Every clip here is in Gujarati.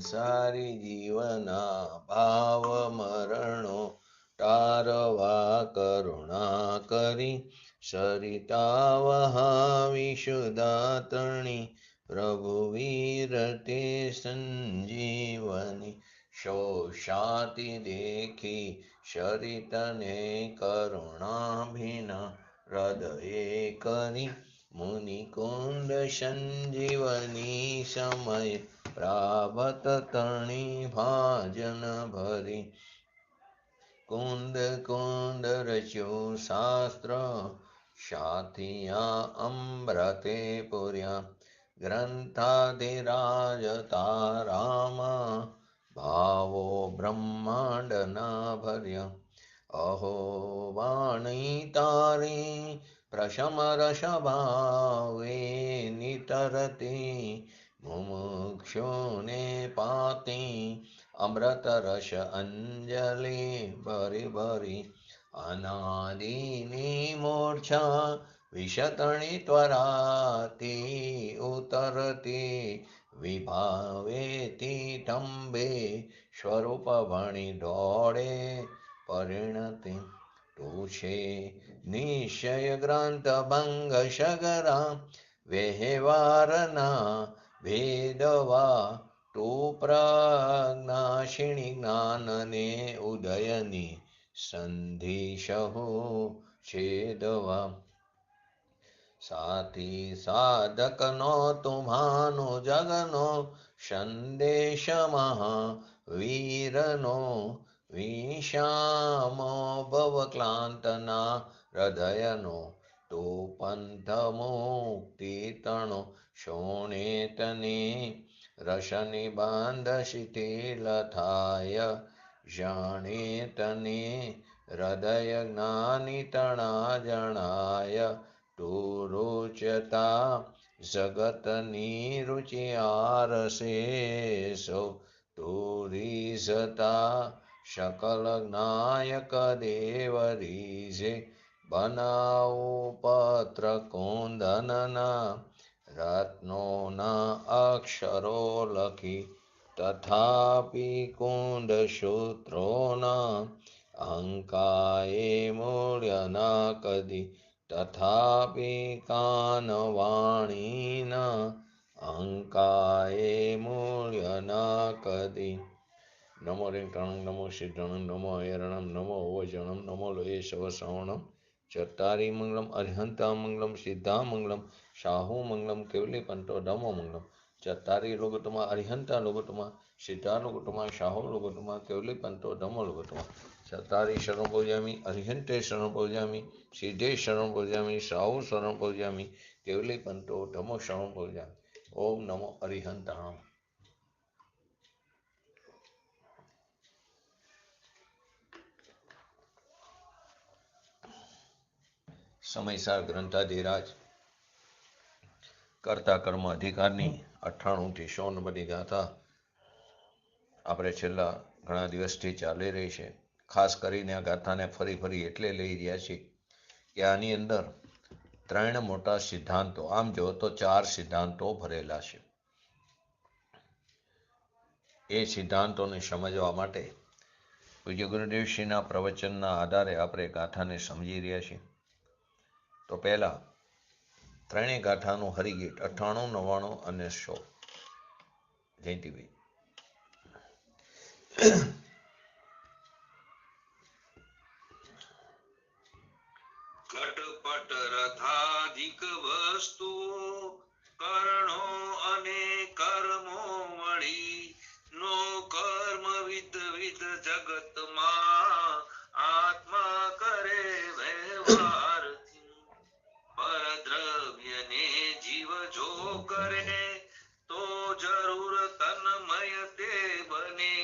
સંસારી જીવના ભાવ મરણો તારવા કરુણા કરી સરિતા વહાવિશુદાતણી પ્રભુ વીર તે સંજીવની શોષાતિ દેખી શરિતને કરુણાભિના હૃદયે કરી મુનિકુંદ સંજીવની સમય પ્રાવત તણી ભાજન ભરી કુંદ કુંદ રચ્યું શાસ્ત્ર સાથિયા અમૃતે પુર્યા ગ્રંથાધિરાજ તારામા ભાવો બ્રહ્માંડના ભર્યા અહો વાણી તારી પ્રશમ રસ ભાવે નિતરતી મુમુક્ષુને પાતી અમૃત રસ અંજલિ ભરી ભરી અનાદિની મૂર્છા વિશતણી ત્વરાતી ઉતરતી વિભાવેતી ટંબે સ્વરૂપ ભણી દોડે પરિણતિ તું છે નિશ્ચય ગ્રંથ ભંગ સગરા વ્યવહારના ભેદવા તું પ્રજ્ઞાશિણી જ્ઞાનને ઉદયની સંધિ સહુ છેદવા સાથી સાધકનો તુમ્હાનો જગનો સંદેશ મહાવીરનો વિષામો ભવક્લાંતના હૃદયનો તો પંથ મુક્તિ તણો શોણે તને રસની બાંધ શિથિલ થાય જાણે તને હૃદય જ્ઞાની તણા જણાય તું રુચતા જગતની રુચિ આરસે સો તું રીઝતા શકલ જ્ઞાયક દેવ રીઝે બનાવું પત્ર કુંદનના રત્નોના અક્ષરો લખી તથાપી કુંદ સૂત્રોના અહંકાએ મૂલ્ય ના કદી તથાપી કાનવાણીના અહંકાએ મૂલ્ય ના કદી નમો રેંકણં નમો સિદ્ધણં નમો અયરણં નમો ઓવજણં નમો લોયેશવ શ્રવણં ચત્તારી મંગલમ અરિહંતા મંગલમ સિદ્ધા મંગલમ શાહુ મંગલમ કેવલી પંતો ધમો મંગલમ ચત્તારી લોગોત્તમા અરિહંતા લોગોત્તમા સિદ્ધા લોગોત્તમા શાહુ લોગોત્તમા કેવલી પંતો ધમો લોગોત્તમા ચત્તારી શરણ પૂજામી અરિહંતે શરણ પૂજામી સિદ્ધે શરણ પૂજામી શાહુ શરણ પૂજામી કેવલી પંતો ધમો શરણ પૂજામી ઓમ નમો અરિહંતાણમ. સમયસાર ગ્રંથાધિરાજ કર્તા કર્મ અધિકારની 98 થી 100 નંબરની ગાથા આપણે છેલ્લા ઘણા દિવસથી ચાલી રહી છે. ખાસ કરીને આ ગાથાને ફરી ફરી એટલે લઈ રહ્યા છીએ કે આની અંદર 3 મોટા સિદ્ધાંતો, આમ જો તો 4 સિદ્ધાંતો ભરેલા છે. એ સિદ્ધાંતોને સમજવા માટે પૂજ્ય ગુરુદેવશ્રીના પ્રવચનના આધારે આપણે ગાથાને સમજી રહ્યા છીએ. તો પહેલા 3 ગાથાનું હરિગીત 98, 99 અને 100. જયંતિભાઈ. ઘટપટ રથાધિક વસ્તુઓ કરણો અને કર્મો વળી નો કર્મ વિદ વિદ જગતમાં આત્મા કરે વ્યવહારથી પરદ્રવ્યને જીવ જો કરે તો જરૂર તન્મય તે બને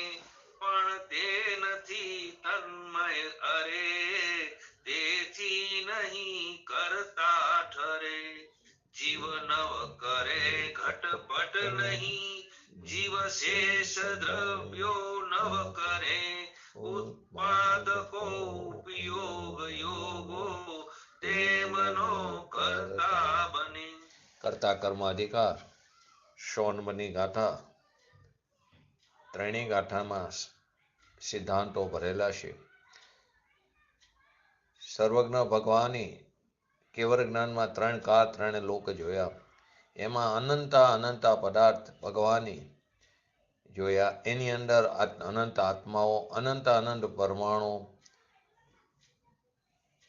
પણ તે નથી તન્મય અરે તેથી નહીં કરતા ઠરે જીવ નવ કરે ઘટપટ નહીં જીવ શેષ દ્રવ્યો નવ કરે ઉત્પાદકો ઉપયોગ યોગો તેમનો કરતા બને. કર્તા કર્મ અધિકાર 100 નંબરની ગાથા ત્રણેય ગાથામાં સિદ્ધાંતો ભરેલા છે. સર્વજ્ઞ ભગવાને કેવળ જ્ઞાનમાં 3 કાળ 3 લોક જોયા. એમાં અનંત પદાર્થ ભગવાને જોયા. એની અંદર અનંત આત્માઓ, અનંત પરમાણુ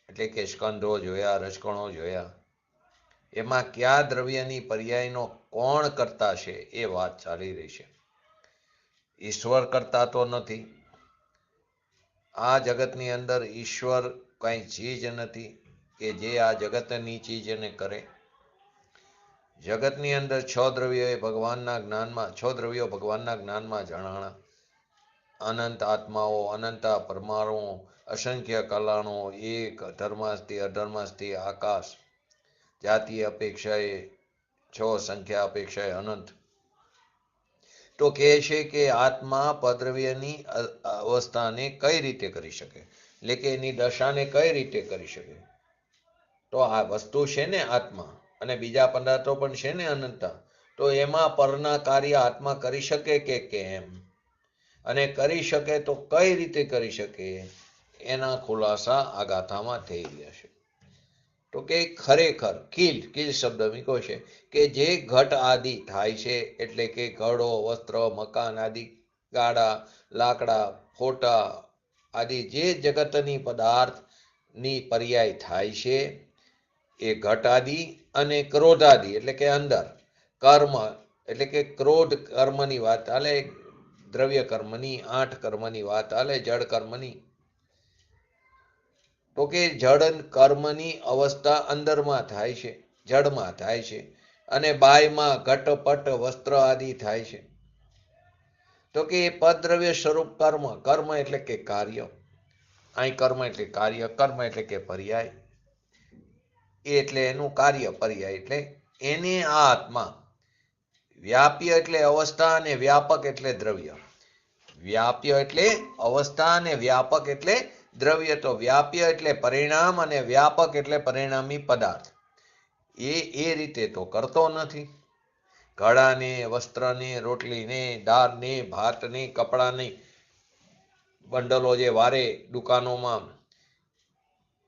એટલે કે સ્કંધો જોયા, રજકણો જોયા. એમાં કયા દ્રવ્યની પર્યાયનો કોણ કરતા છે એ વાત ચાલી રહી છે. ઈશ્વર કરતા તો નથી. આ જગતની અંદર ઈશ્વર કઈ ચીજ નથી કે જે આ જગતની ચીજને કરે. જગતની અંદર 6 દ્રવ્યો ભગવાનના જ્ઞાનમાં જણાણા. અનંત આત્માઓ, અનંત પરમાણુઓ, અસંખ્ય કલાણો, એક ધર્માસ્થી અધર્માસ્થી આકાશ, જાતિ અપેક્ષાએ 6, સંખ્યા અપેક્ષાએ અનંત. તો કહે છે કે આત્મા પદ્રવ્યની અવસ્થાને કઈ રીતે કરી શકે, એટલે કે એની દશાને કઈ રીતે કરી શકે. તો આ વસ્તુ છે ને આત્મા, અને બીજા પદાર્થો પણ છે ને અનંતા. તો એમાં પરના કાર્ય આત્મા કરી શકે કે કેમ, અને કરી શકે તો કઈ રીતે કરી શકે, એના ખુલાસા આ ગાથામાં થઈ રહ્યા છે. તો કે ખરેખર કીલ શબ્દ મૂક્યો છે કે જે ઘટ આદિ થાય છે, એટલે કે ઘડો, વસ્ત્ર, મકાન આદિ, ગાડા, લાકડા, ફોટા આદિ જે જગતની પદાર્થની પર્યાય થાય છે એ ઘટ આદિ અને ક્રોધાદિ એટલે કે અંદર કર્મ, એટલે કે ક્રોધ કર્મની વાત ચાલે, દ્રવ્ય કર્મની, 8 કર્મની વાત ચાલે, જડ કર્મની. તો કે જડ કર્મની અવસ્થા અંદરમાં થાય છે, જડમાં થાય છે, અને બાયમાં ઘટપટ વસ્ત્ર આદિ થાય છે. તો કે એ પદ્રવ્ય સ્વરૂપ કર્મ એટલે કે કાર્ય. અહીં કર્મ એટલે કાર્ય, કર્મ એટલે કે પર્યાય, એટલે એનું કાર્ય, પર્યાય એટલે એને આ આત્મા. વ્યાપ્ય એટલે અવસ્થા અને વ્યાપક એટલે દ્રવ્ય. વ્યાપ્ય એટલે અવસ્થા અને વ્યાપક એટલે દ્રવ્ય. તો વ્યાપ્ય એટલે પરિણામ અને વ્યાપક એટલે પરિણામી પદાર્થ. એ રીતે તો કરતો નથી. ઘડાને, વસ્ત્રને, રોટલીને, દાળને, ભાતને, કપડાને, બંડલો જે વારે દુકાનોમાં,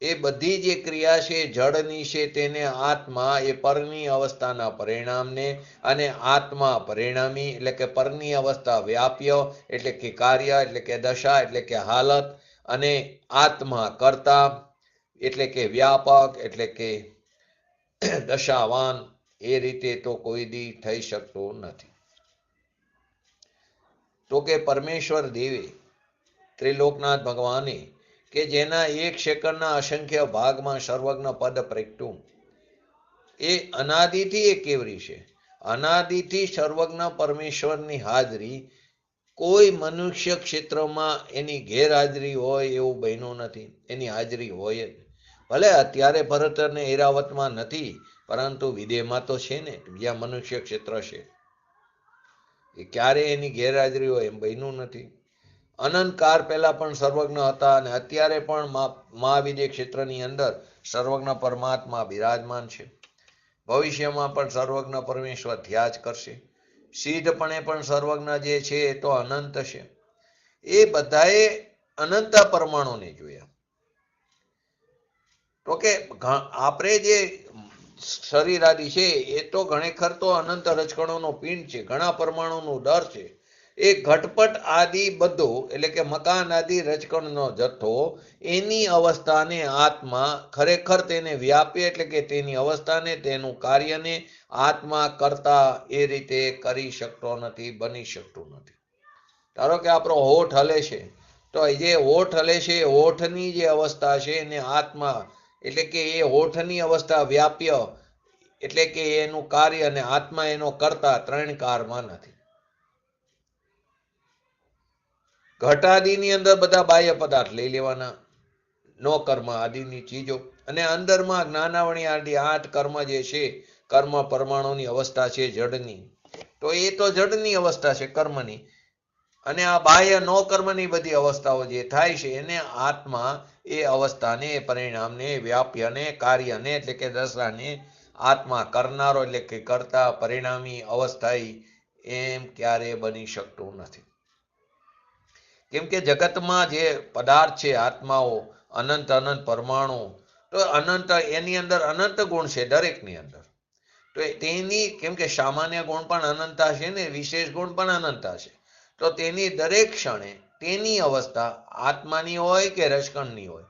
એ બધી જે ક્રિયા છે જડની છે, તેને આત્મા એ પરની અવસ્થાના પરિણામને, અને આત્મા પરિણામી એટલે કે પરની અવસ્થા વ્યાપ્ય એટલે કે કાર્ય એટલે કે દશા એટલે કે હાલત, અને આત્મા કર્તા એટલે કે વ્યાપક એટલે કે દશાવાન. એ રીતે તો કોઈ દી થઈ શકતું નથી. તો કે પરમેશ્વર દેવે, ત્રિલોકનાથ ભગવાને, કે જેના 1 સેકન્ડના અસંખ્ય ભાગમાં સર્વજ્ઞ પદ પ્રગટ્યું, એ અનાદિથી એ કેવરી છે. અનાદિથી સર્વજ્ઞ પરમેશ્વરની હાજરી કોઈ મનુષ્ય ક્ષેત્રમાં એની ગેરહાજરી હોય એવું બન્યું નથી. એની હાજરી હોય જ. ભલે અત્યારે ભરત અને ઐરાવતમાં નથી, પરંતુ વિદેહમાં તો છે ને, જ્યાં મનુષ્ય ક્ષેત્ર છે. એ ક્યારે એની ગેરહાજરી હોય એમ બન્યું નથી. અનંત કાળ પહેલા પણ સર્વજ્ઞ હતા, અને અત્યારે પણ મહાવિદ્ય ક્ષેત્રની અંદર સર્વજ્ઞ પરમાત્મા બિરાજમાન છે. ભવિષ્યમાં પણ સર્વજ્ઞ પરમેશ્વર થયા જ કરશે. સિદ્ધપણે પણ સર્વજ્ઞ જે છે એ તો અનંત છે. એ બધાએ અનંત પરમાણુને જોયા. તો કે આપણે જે શરીર આદિ છે એ તો ઘણેખર તો અનંત રજકણોનો પિંડ છે, ઘણા પરમાણુનું દર છે. એ ઘટપટ આદિ બધો એટલે કે મકાન આદિ રજકણનો જથ્થો, એની અવસ્થાને આત્મા ખરેખર તેને વ્યાપે એટલે કે તેની અવસ્થાને, તેનું કાર્યને આત્મા કરતા એ રીતે કરી શકતો નથી, બની શકતું નથી. ધારો કે આપણો હોઠ હલે છે, તો જે હોઠ હલે છે એ હોઠની જે અવસ્થા છે એને આત્મા એટલે કે એ હોઠની અવસ્થા વ્યાપ્ય એટલે કે એનું કાર્ય અને આત્મા એનો કરતા 3 કાળમાં નથી. ઘટાદિની અંદર બધા બાહ્ય પદાર્થ લઈ લેવાના, નો કર્મ આદિની ચીજો, અને અંદરમાં જ્ઞાનાવણી આદિ 8 કર્મ જે છે, કર્મ પરમાણુની અવસ્થા છે જડની, તો એ તો જડની અવસ્થા છે કર્મની. અને આ બાહ્ય નો કર્મની બધી અવસ્થાઓ જે થાય છે એને આત્મા એ અવસ્થાને, પરિણામને, વ્યાપ્યને, કાર્યને એટલે કે દશાને આત્મા કરનારો એટલે કે કરતા પરિણામી અવસ્થા એમ ક્યારે બની શકતું નથી. કેમ કે જગતમાં જે પદાર્થ છે, આત્માઓ, અનંત અનંત પરમાણુ, તો અનંત એની અંદર અનંત ગુણ છે દરેકની અંદર. તો તેની કેમ કે સામાન્ય ગુણ પણ અનંતા છે ને વિશેષ ગુણ પણ અનંતા છે. તો તેની દરેક ક્ષણે તેની અવસ્થા આત્માની હોય કે રજકણની હોય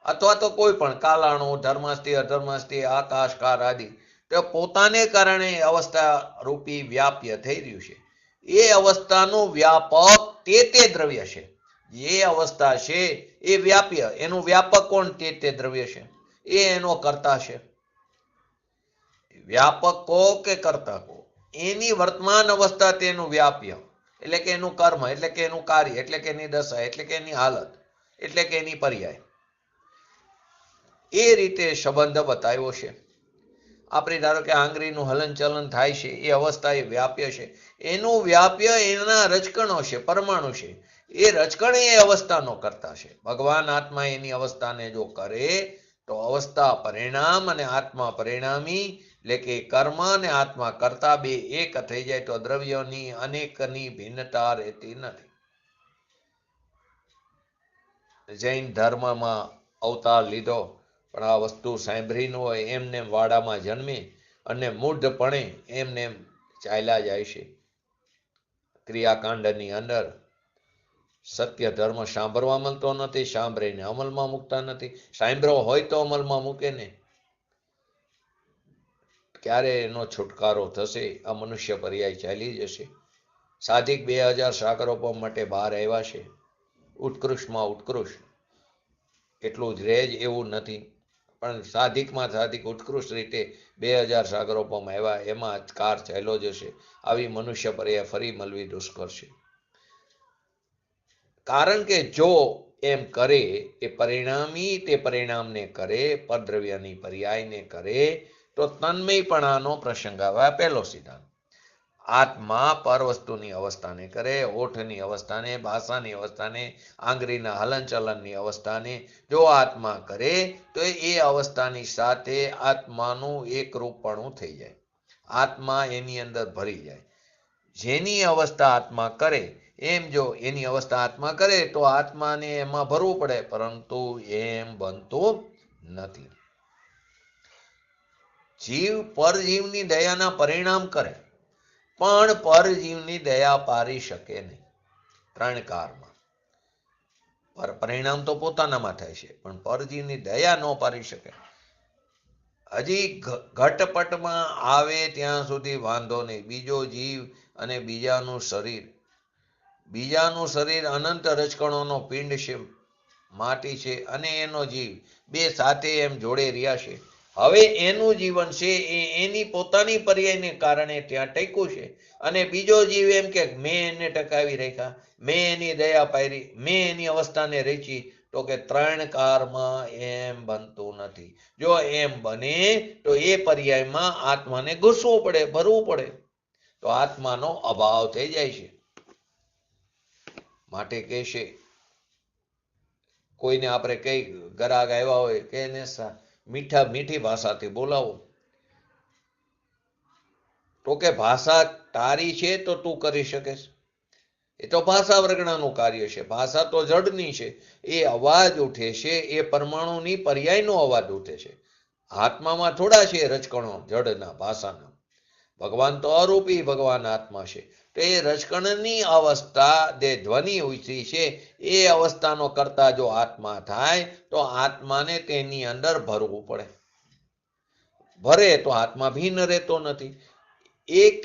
અથવા તો કોઈ પણ કાલાણુ, ધર્માસ્તી, અધર્માસ્તી, આકાશકાર આદિ, તો પોતાને કારણે અવસ્થા રૂપી વ્યાપ્ય થઈ રહ્યું છે. એ અવસ્થાનું વ્યાપક તે દ્રવ્ય છે. જે અવસ્થા છે એ વ્યાપ્ય, એનું વ્યાપક કોણ? તે દ્રવ્ય છે. એ એનો કર્તા છે. વ્યાપક કહો કે કર્તા કહો, એની વર્તમાન અવસ્થા તેનું વ્યાપ્ય, એટલે કે એનું કર્મ, એટલે કે એનું કાર્ય, એટલે કે એની દશા, એટલે કે એની હાલત, એટલે કે એની પર્યાય. એ રીતે સંબંધ બતાવ્યો છે. આપણે ધારો કે આંગળીનું હલનચલન થાય છે, એ અવસ્થા એ વ્યાપ્ય છે. એનું વ્યાપ્ય એના રજકણો છે, પરમાણુ છે. એ રજકણ એ અવસ્થાનો કરતા છે. ભગવાન આત્મા એની અવસ્થાને જો કરે તો અવસ્થા પરિણામ અને આત્મા પરિણામી, એટલે કે કર્મ અને આત્મા કરતા બે એક થઈ જાય તો દ્રવ્યોની અનેકની ભિન્નતા રહેતી નથી. જૈન ધર્મમાં અવતાર લીધો, પણ આ વસ્તુ સાંભળી ન હોય, એમને વાડામાં જન્મે અને મૂઢપણે એમને ચાલ્યા જાય છે. ક્રિયાકાંડની અંદર સત્ય ધર્મ સાંભળવા મળતો નથી, સાંભળીને અમલમાં મૂકતા નથી. સાંભળ્યો હોય તો અમલમાં મૂકે ને. ક્યારે એનો છુટકારો થશે? આ મનુષ્ય પર્યાય ચાલી જશે. સાધિક 2000 સાગરોપમ માટે બહાર આવ્યા છે. ઉત્કૃષ્ટમાં ઉત્કૃષ્ટ, એટલું જ રહે જ એવું નથી, પણ સાધિકમાં સાધિક ઉત્કૃષ્ટ રીતે 2000 સાગરોપમ આવ્યા, એમાં કાર ચાલ્યો જશે. આવી મનુષ્ય પર્યાય ફરી મળવી દુષ્કર છે. કારણ કે જો એમ કરે એ પરિણામી, તે પરિણામને કરે, પરદ્રવ્યની પર્યાયને કરે, તો તન્મયપણાનો પ્રસંગ આવે. પહેલો સિદ્ધાંત. આત્મા પર વસ્તુની અવસ્થાને કરે, ઓઠની અવસ્થાને, ભાષાની અવસ્થાને, આંગળીના હલનચલનની અવસ્થાને જો આત્મા કરે તો એ અવસ્થાની સાથે આત્માનું એકરૂપપણું થઈ જાય. આત્મા એની અંદર ભરી જાય. જેની અવસ્થા આત્મા કરે એમ જો એની અવસ્થા આત્મા કરે તો આત્માને એમાં ભરવું પડે, પરંતુ એમ બનતું નથી. જીવ પરજીવની દયાના પરિણામ કરે, પણ પરજીવની દયા પારી શકે નહીં. 3 કારમાં પરિણામ તો પોતાનામાં થાય છે, પણ પરજીવની દયા ન પારી શકે. હજી ઘટપટમાં આવે ત્યાં સુધી વાંધો નહીં. બીજો જીવ અને બીજાનું શરીર અનંત રજકણોનો પિંડ છે, માટી છે, અને એનો જીવ બે સાથે એમ જોડે રહ્યા છે. હવે એનું જીવન છે એ એની પોતાની પર્યાયને કારણે ત્યાં ટક્યું છે, અને બીજો જીવ એમ કે મેં એને ટકાવી રાખ્યા, મેં એની દયા પારી, મેં એની અવસ્થાને રચી. તો કે 3 કારમાં એમ બનતું નથી. જો એમ બને તો એ પર્યાયમાં આત્માને ઘૂસવું પડે, ભરવું પડે, તો આત્માનો અભાવ થઈ જાય છે. માટે કહેશે, કોઈને આપણે કઈ ગરાગ આવ્યા હોય કે એને મીઠી ભાષાથી બોલાવો, તો કે ભાષા તારી છે તો તું કરી શકે. એ તો ભાષા વર્ગણાનું કાર્ય છે. ભાષા તો જડની છે. એ અવાજ ઉઠે છે એ પરમાણુની પર્યાયનો અવાજ ઉઠે છે. આત્મામાં થોડા છે રજકણો જડના, ભાષાના. ભગવાન તો અરૂપી ભગવાન આત્મા છે. તો એ રજકણની અવસ્થા જે ધ્વનિ ઉઠી છે એ અવસ્થાનો કરતા જો આત્મા થાય તો આત્માને તેની અંદર ભરવું પડે. ભરે તો આત્મા ભીન રહેતો નથી. એક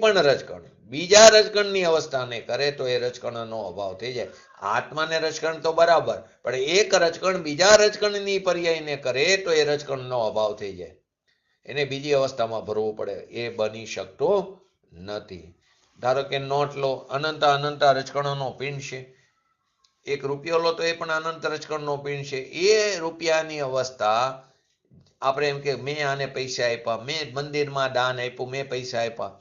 પણ રજકણ બીજા રજકણની અવસ્થાને કરે તો એ રજકણનો અભાવ થઈ જાય. આત્માને રજકણ તો બરાબર, પણ એક રજકણ બીજા રજકણની પર્યાયને કરે તો એ રજકણનો અભાવ થઈ જાય. એને બીજી અવસ્થામાં ભરવું પડે. એ બની શકતું નથી. ધારો કે નોટ લો, અનંત રજકણોનો પિંડ છે. 1 રૂપિયો લો તો એ પણ અનંત રજકણનો પિંડ છે. એ રૂપિયાની અવસ્થા આપણે એમ કે મેં આને પૈસા આપ્યા, મેં મંદિરમાં દાન આપ્યું, મેં પૈસા આપ્યા,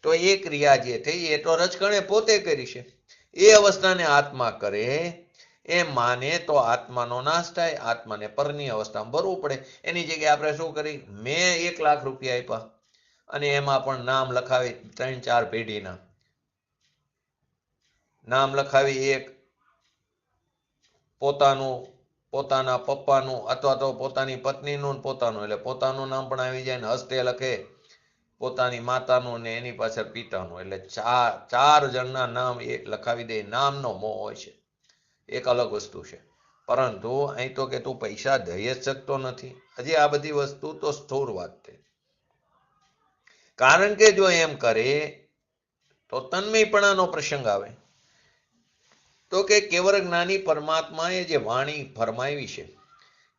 તો એ ક્રિયા જે થઈ એ તો રજકણે પોતે કરી છે. એ અવસ્થાને આત્મા કરે એમ માને તો આત્માનો નાશ થાય. આત્માને પરની અવસ્થામાં ભરવું પડે. એની જગ્યાએ આપણે શું કરી, મેં 1 લાખ રૂપિયા આપ્યા અને એમાં પણ નામ લખાવી 3-4 પેઢીના, નામ લખાવી એક પોતાના પપ્પાનું અથવા તો પોતાની પત્નીનું પોતાનું, એટલે પોતાનું નામ પણ આવી જાય ને હસ્તે લખે પોતાની માતાનું ને એની પાછળ પિતાનું, એટલે ચાર જણના નામ એક લખાવી દે. નામનો મોહ હોય છે, એક અલગ વસ્તુ છે. પરંતુ અહીં તો કે તું પૈસા દઈ જ શકતો નથી. હજી આ બધી વસ્તુ તો સ્થૂળ વાત છે. કારણ કે જો એમ કરે તો તન્મયપણાનો પ્રસંગ આવે. તો કે કેવળ જ્ઞાની પરમાત્માએ જે વાણી ફરમાવી છે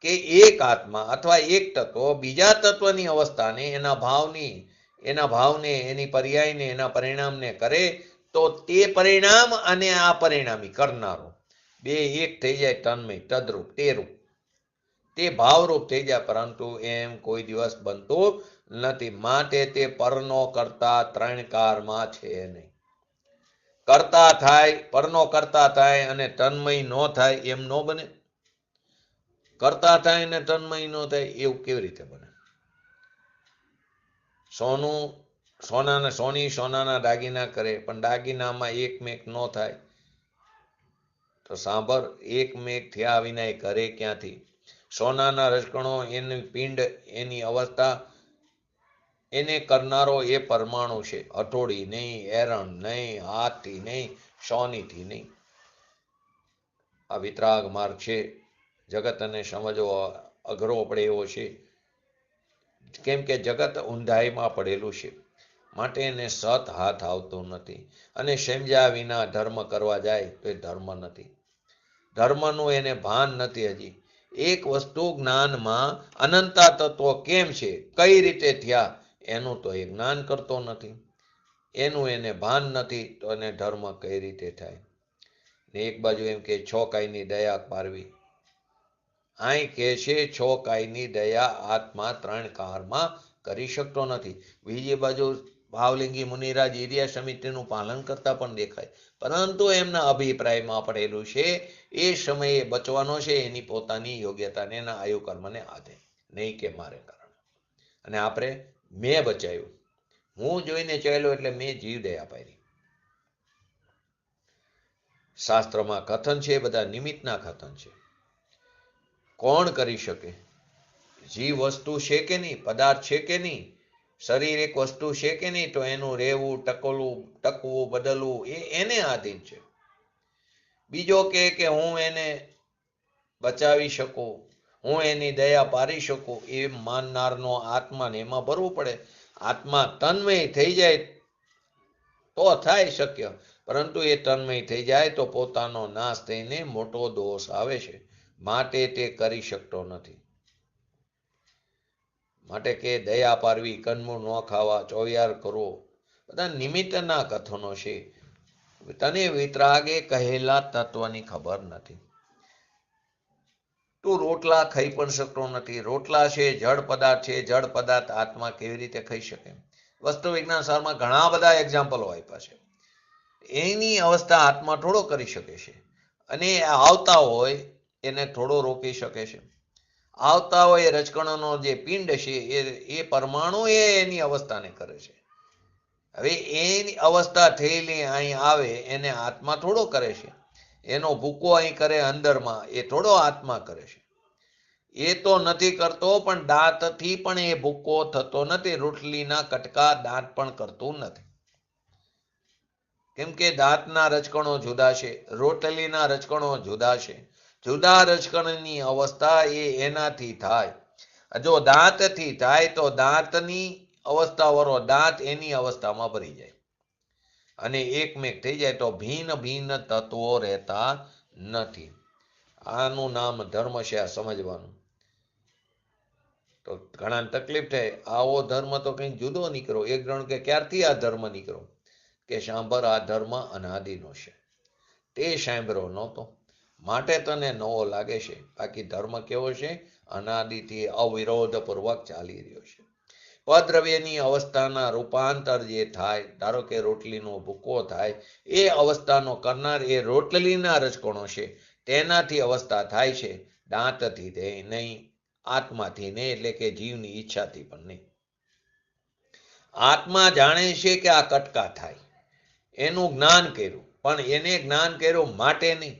કે એક આત્મા અથવા એક તત્વ બીજા તત્વની અવસ્થાને એના ભાવને એની પર્યાયને એના પરિણામને કરે તો તે પરિણામ અને આ પરિણામી કરનારો બે એક થઈ જાય, તન્મય તદ્રુપ તે ભાવરૂપ થઈ જાય. પરંતુ એમ કોઈ દિવસ બનતું નથી. માટે તે પરનો કરતા ત્રણ કારમાં છે નહીં. પરનો કરતા થાય અને તન્મય ન થાય એમ ન બને. કરતા થાય ને તન્મય ન થાય એવું કેવી રીતે બને? સોનાના દાગીના કરે પણ દાગીનામાં એકમેક ન થાય તો સાંભળ, એકમેક થયા વિના એ કરે ક્યાંથી? સોનાના રજકણો, એની પિંડ, એની અવસ્થા, એને કરનારો એ પરમાણુ છે. હથોડી નહીં, એરણ નહીં, હાથથી નહીં, સોનીથી નહીં. આ વિતરાગ માર્ગ છે. જગતને સમજવો અઘરો પડે એવો છે. કેમ કે જગત ઊંધાઈમાં પડેલું છે. માટે એને સત હાથ આવતો નથી. અને સમજ્યા વિના ધર્મ કરવા જાય તો એ ધર્મ નથી. ધર્મનું એને ભાન નથી. હજી એક વસ્તુ જ્ઞાનમાં અનંતા તત્વો કેમ છે, કઈ રીતે થયા, એનું તો એ જ્ઞાન કરતો નથી. એનું એને ભાન નથી તો એને ધર્મ કઈ રીતે થાય? ને એક બાજુ એમ કે 6 કાયની દયા પારવી. અહીં કે છે 6 કાયની દયા આત્મા 3 કારમાં કરી શકતો નથી. બીજી બાજુ ભાવલિંગી મુનિરાજ ઇરિયા સમિતિનું પાલન કરતા પણ દેખાય. પરંતુ એમના અભિપ્રાયમાં પડેલું છે એ સમયે બચવાનો છે એની પોતાની યોગ્યતાને એના આયુકર્મને આધે, નહીં કે મારે કારણે. અને આપણે મેં બચાવ્યું, હું જોઈને ચાલ્યો એટલે મેં જીવ દયા પારી. શાસ્ત્રમાં કથન છે, બધા નિમિત્તના કથન છે. કોણ કરી શકે? જીવ વસ્તુ છે કે નહીં? પદાર્થ છે કે નહીં? શરીર એક વસ્તુ છે કે નહીં? તો એનું રહેવું, ટકવું, બદલવું એ એને આધીન છે. બીજો કે હું એને બચાવી શકું, હું એની દયા પારી શકું, એ માનનારનો આત્માને એમાં ભરવું પડે. આત્મા તન્મય થઈ જાય તો થાય શક્ય. પરંતુ એ તન્મય થઈ જાય તો પોતાનો નાશ થઈને મોટો દોષ આવે છે. માટે તે કરી શકતો નથી. માટે કે દયા પારવી, કંદમૂળ ન ખાવા, ચોવિયાર કરવો, બધા નિમિત્તના કથનો છે. તને વિતરાગે કહેલા તત્વની ખબર નથી. તું રોટલા ખાઈ પણ શકતો નથી. રોટલા છે જળ પદાર્થ છે. જળ પદાર્થ આત્મા કેવી રીતે ખાઈ શકે? વસ્તુ વિજ્ઞાન સારમાં ઘણા બધા એક્ઝામ્પલો આપ્યા છે. એની અવસ્થા આત્મા થોડો કરી શકે છે. અને આવતા હોય એને થોડો રોકી શકે છે. આવતા હોય એ રજકણોનો જે પિંડ છે એ પરમાણુ એની અવસ્થાને કરે છે. હવે એની અવસ્થા થયેલી અહીં આવે એને આત્મા થોડો કરે છે. એનો ભૂકો અહીં કરે અંદરમાં, એ થોડો આત્મા કરે છે. એ તો નથી કરતો, પણ દાંતથી પણ એ ભૂકો થતો નથી. રોટલીના કટકા દાંત પણ કરતું નથી. કેમ કે દાંતના રજકણો જુદા છે, રોટલીના રજકણો જુદા છે. જુદા રજકણની અવસ્થા એ એનાથી થાય. જો દાંતથી થાય તો દાંતની અવસ્થા વાળો દાંત એની અવસ્થામાં ભરી જાય અને એકમેક થઈ જાય તો ભિન્ન ભિન્ન તત્વો રહેતા નથી. આનું નામ ધર્મ છે. આ સમજવાનું. તો ઘણા તકલીફ થાય, આવો ધર્મ તો કંઈક જુદો નીકળો. એક જણ કે ક્યારથી આ ધર્મ નીકળો? કે સાંભળ, આ ધર્મ અનાદિનો છે. તે સાંભળ્યો નહોતો માટે તને નવો લાગે છે. બાકી ધર્મ કેવો છે? અનાદિથી અવિરોધપૂર્વક ચાલી રહ્યો છે. પદ્રવ્યની અવસ્થાના રૂપાંતર જે થાય, ધારો કે રોટલીનો ભૂકો થાય, એ અવસ્થાનો કરનાર એ રોટલીના રજકણો છે. તેનાથી અવસ્થા થાય છે. દાંતથી નહીં, આત્માથી નહીં, એટલે કે જીવની ઈચ્છાથી પણ નહીં. આત્મા જાણે છે કે આ કટકા થાય, એનું જ્ઞાન કર્યું. પણ એને જ્ઞાન કર્યું માટે નહીં.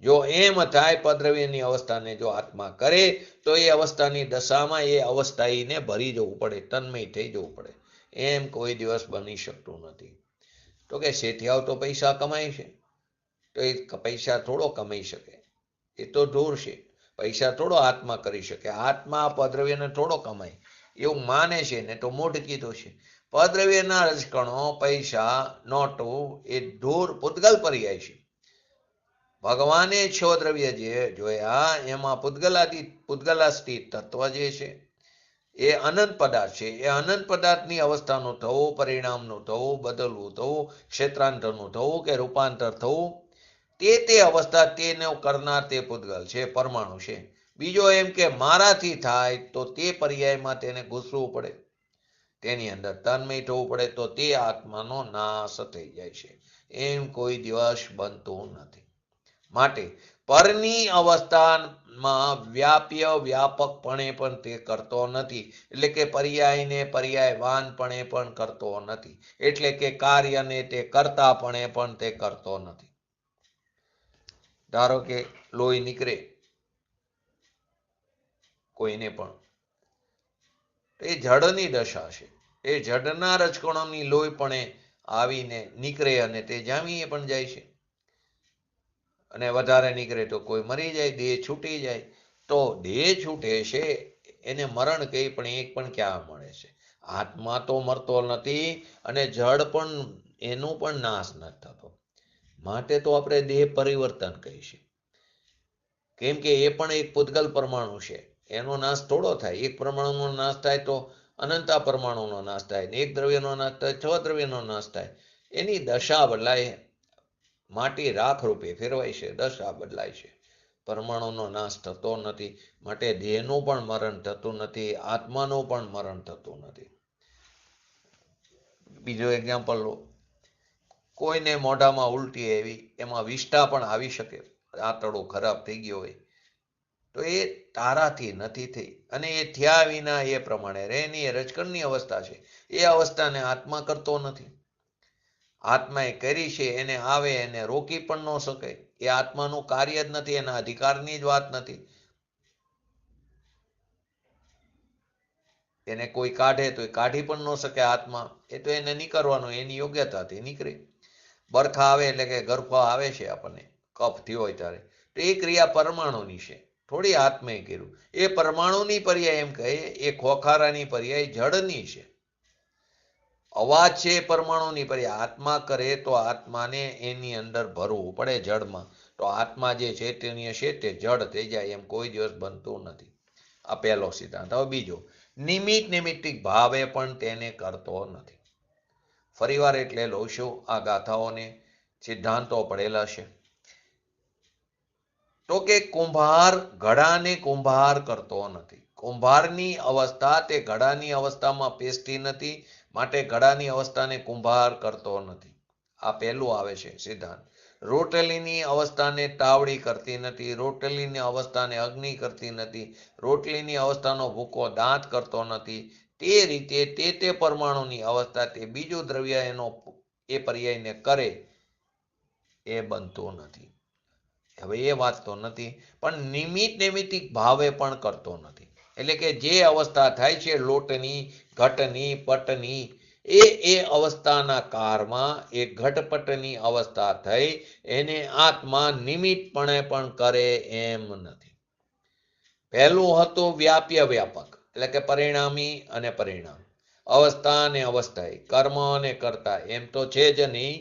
જો એમ થાય પદ્રવ્યની અવસ્થાને જો આત્મા કરે તો એ અવસ્થાની દશામાં એ અવસ્થાને ભરી જવું પડે, તન્મય થઈ જવું પડે. એમ કોઈ દિવસ બની શકતું નથી. તો કે શેઠિયાઓ તો પૈસા કમાય છે, તો એ પૈસા થોડો કમાઈ શકે, એ તો દૂર છે. પૈસા થોડો આત્મા કરી શકે, આત્મા પદ્રવ્યને થોડો કમાય એવું માને છે ને તો મૂઢ કીધું છે. પદ્રવ્યના રજકણો, પૈસા, નોટો એ દૂર પૂતગલ પર્યાય છે. ભગવાને છ દ્રવ્ય જે જોયા એમાં પૂતગલાસ્તી તત્વ જે છે એ અનંત પદાર્થ છે. એ અનંત પદાર્થની અવસ્થાનું થવું, પરિણામનું થવું, બદલવું થવું, ક્ષેત્રાંતરનું થવું કે રૂપાંતર થવું, તે અવસ્થા તેને કરનાર તે પૂતગલ છે, પરમાણુ છે. બીજો એમ કે મારાથી થાય તો તે પર્યાયમાં તેને ઘૂસવું પડે, તેની અંદર તન્મય થવું પડે, તો તે આત્માનો નાશ થઈ જાય છે. એમ કોઈ દિવસ બનતું નથી. માટે પરની અવસ્થામાં વ્યાપકપણે પણ તે કરતો નથી, એટલે કે પર્યાયને પર્યાયવાનપણે પણ કરતો નથી, એટલે કે કાર્યને તે કરતાપણે પણ તે કરતો નથી. ધારો કે લોહી નીકળે કોઈને પણ, એ જડની દશા છે. એ જડના રજકણોની લોહી પણ આવીને નીકળે અને તે જામીએ પણ જાય છે. અને વધારે નીકળે તો કોઈ મરી જાય, દેહ છૂટી જાય. તો દેહ છૂટે છે એને મરણ કહી, પણ એક પણ ક્યાં મળે છે? આત્મા તો મરતો નથી અને જડ પણ એનું પણ નાશ નથી થતો. માટે તો આપણે દેહ પરિવર્તન કહીશું, કેમ કે એ પણ એક પૂતગલ પરમાણુ છે. એનો નાશ થોડો થાય. એક પરમાણુનો નાશ થાય તો અનંતા પરમાણુનો નાશ થાય, એક દ્રવ્યનો નાશ થાય, 6 દ્રવ્યનો નાશ થાય. એની દશા બદલાય, માટી રાખ રૂપે ફેરવાય છે, દશા બદલાય છે. પરમાણુનો નાશ થતો નથી. માટે દેહનું પણ મરણ થતું નથી, આત્માનું પણ મરણ થતું નથી. બીજો એક્ઝામ્પલ લો, કોઈને મોઢામાં ઉલટી આવી, એમાં વિષ્ઠા પણ આવી શકે, આંતરડું ખરાબ થઈ ગયો હોય, તો એ તારાથી નથી થઈ, અને એ થયા વિના એ પ્રમાણે રહે. એની એ રજકણની અવસ્થા છે. એ અવસ્થાને આત્મા કરતો નથી. આત્માએ કરી છે, એને આવે એને રોકી પણ ન શકે. એ આત્માનું કાર્ય જ નથી, એના અધિકારની જ વાત નથી. એને કોઈ કાઢે તો એ કાઢી પણ ન શકે આત્મા, એ તો એને નીકળવાનું, એની યોગ્યતાથી નીકળે. બરખા આવે એટલે કે ગર્ભ આવે છે આપણને, કફ થયો હોય ત્યારે, તો એ ક્રિયા પરમાણુની છે, થોડી આત્માએ કર્યું. એ પરમાણુની પર્યાય એમ કહે, એ ખોખારાની પર્યાય જડની છે. અવાજ છે પરમાણુની પર્યાય, આત્મા કરે તો આત્માને એની અંદર ભરવું પડે જડમાં, તો આત્મા જે ચૈતન્ય છે તે જડ થઈ જાય. એમ કોઈ દિવસ બનતું નથી. આ પહેલો સિદ્ધાંત. હવે બીજો, નિમિત્તિક ભાવે પણ તેને કરતો નથી. ફરીવાર એટલે લઉં છું, આ ગાથાઓને સિદ્ધાંતો પડેલા છે. તો કે કુંભાર ઘડાને કુંભાર કરતો નથી. કુંભારની અવસ્થા તે ઘડાની અવસ્થામાં પેસતી નથી, માટે ઘડાની અવસ્થાને કુંભાર કરતો નથી. આ પહેલું આવે છે સિદ્ધાંત. રોટલીની અવસ્થાને તાવડી કરતી નથી, રોટલીની અવસ્થાને અગ્નિ કરતી નથી, રોટલીની અવસ્થાનો ભૂકો દાંત કરતો નથી. તે રીતે તે પરમાણુની અવસ્થા તે બીજું દ્રવ્ય એનો એ પર્યાયને કરે, એ બનતું નથી. હવે એ વાત તો નથી, પણ નિમિત્તિક ભાવે પણ કરતો નથી. એટલે કે જે અવસ્થા થાય છે લોટની, ઘટની, પટની, એ અવસ્થાના કારમાં એ ઘટપટની અવસ્થા થઈ, એને આત્મા નિમિત્તપણે પણ કરે એમ નથી. પહેલું હતું વ્યાપક, એટલે કે પરિણામી અને પરિણામ, અવસ્થા અને અવસ્થા, કર્મ અને કર્તા, એમ તો છે જ નહીં.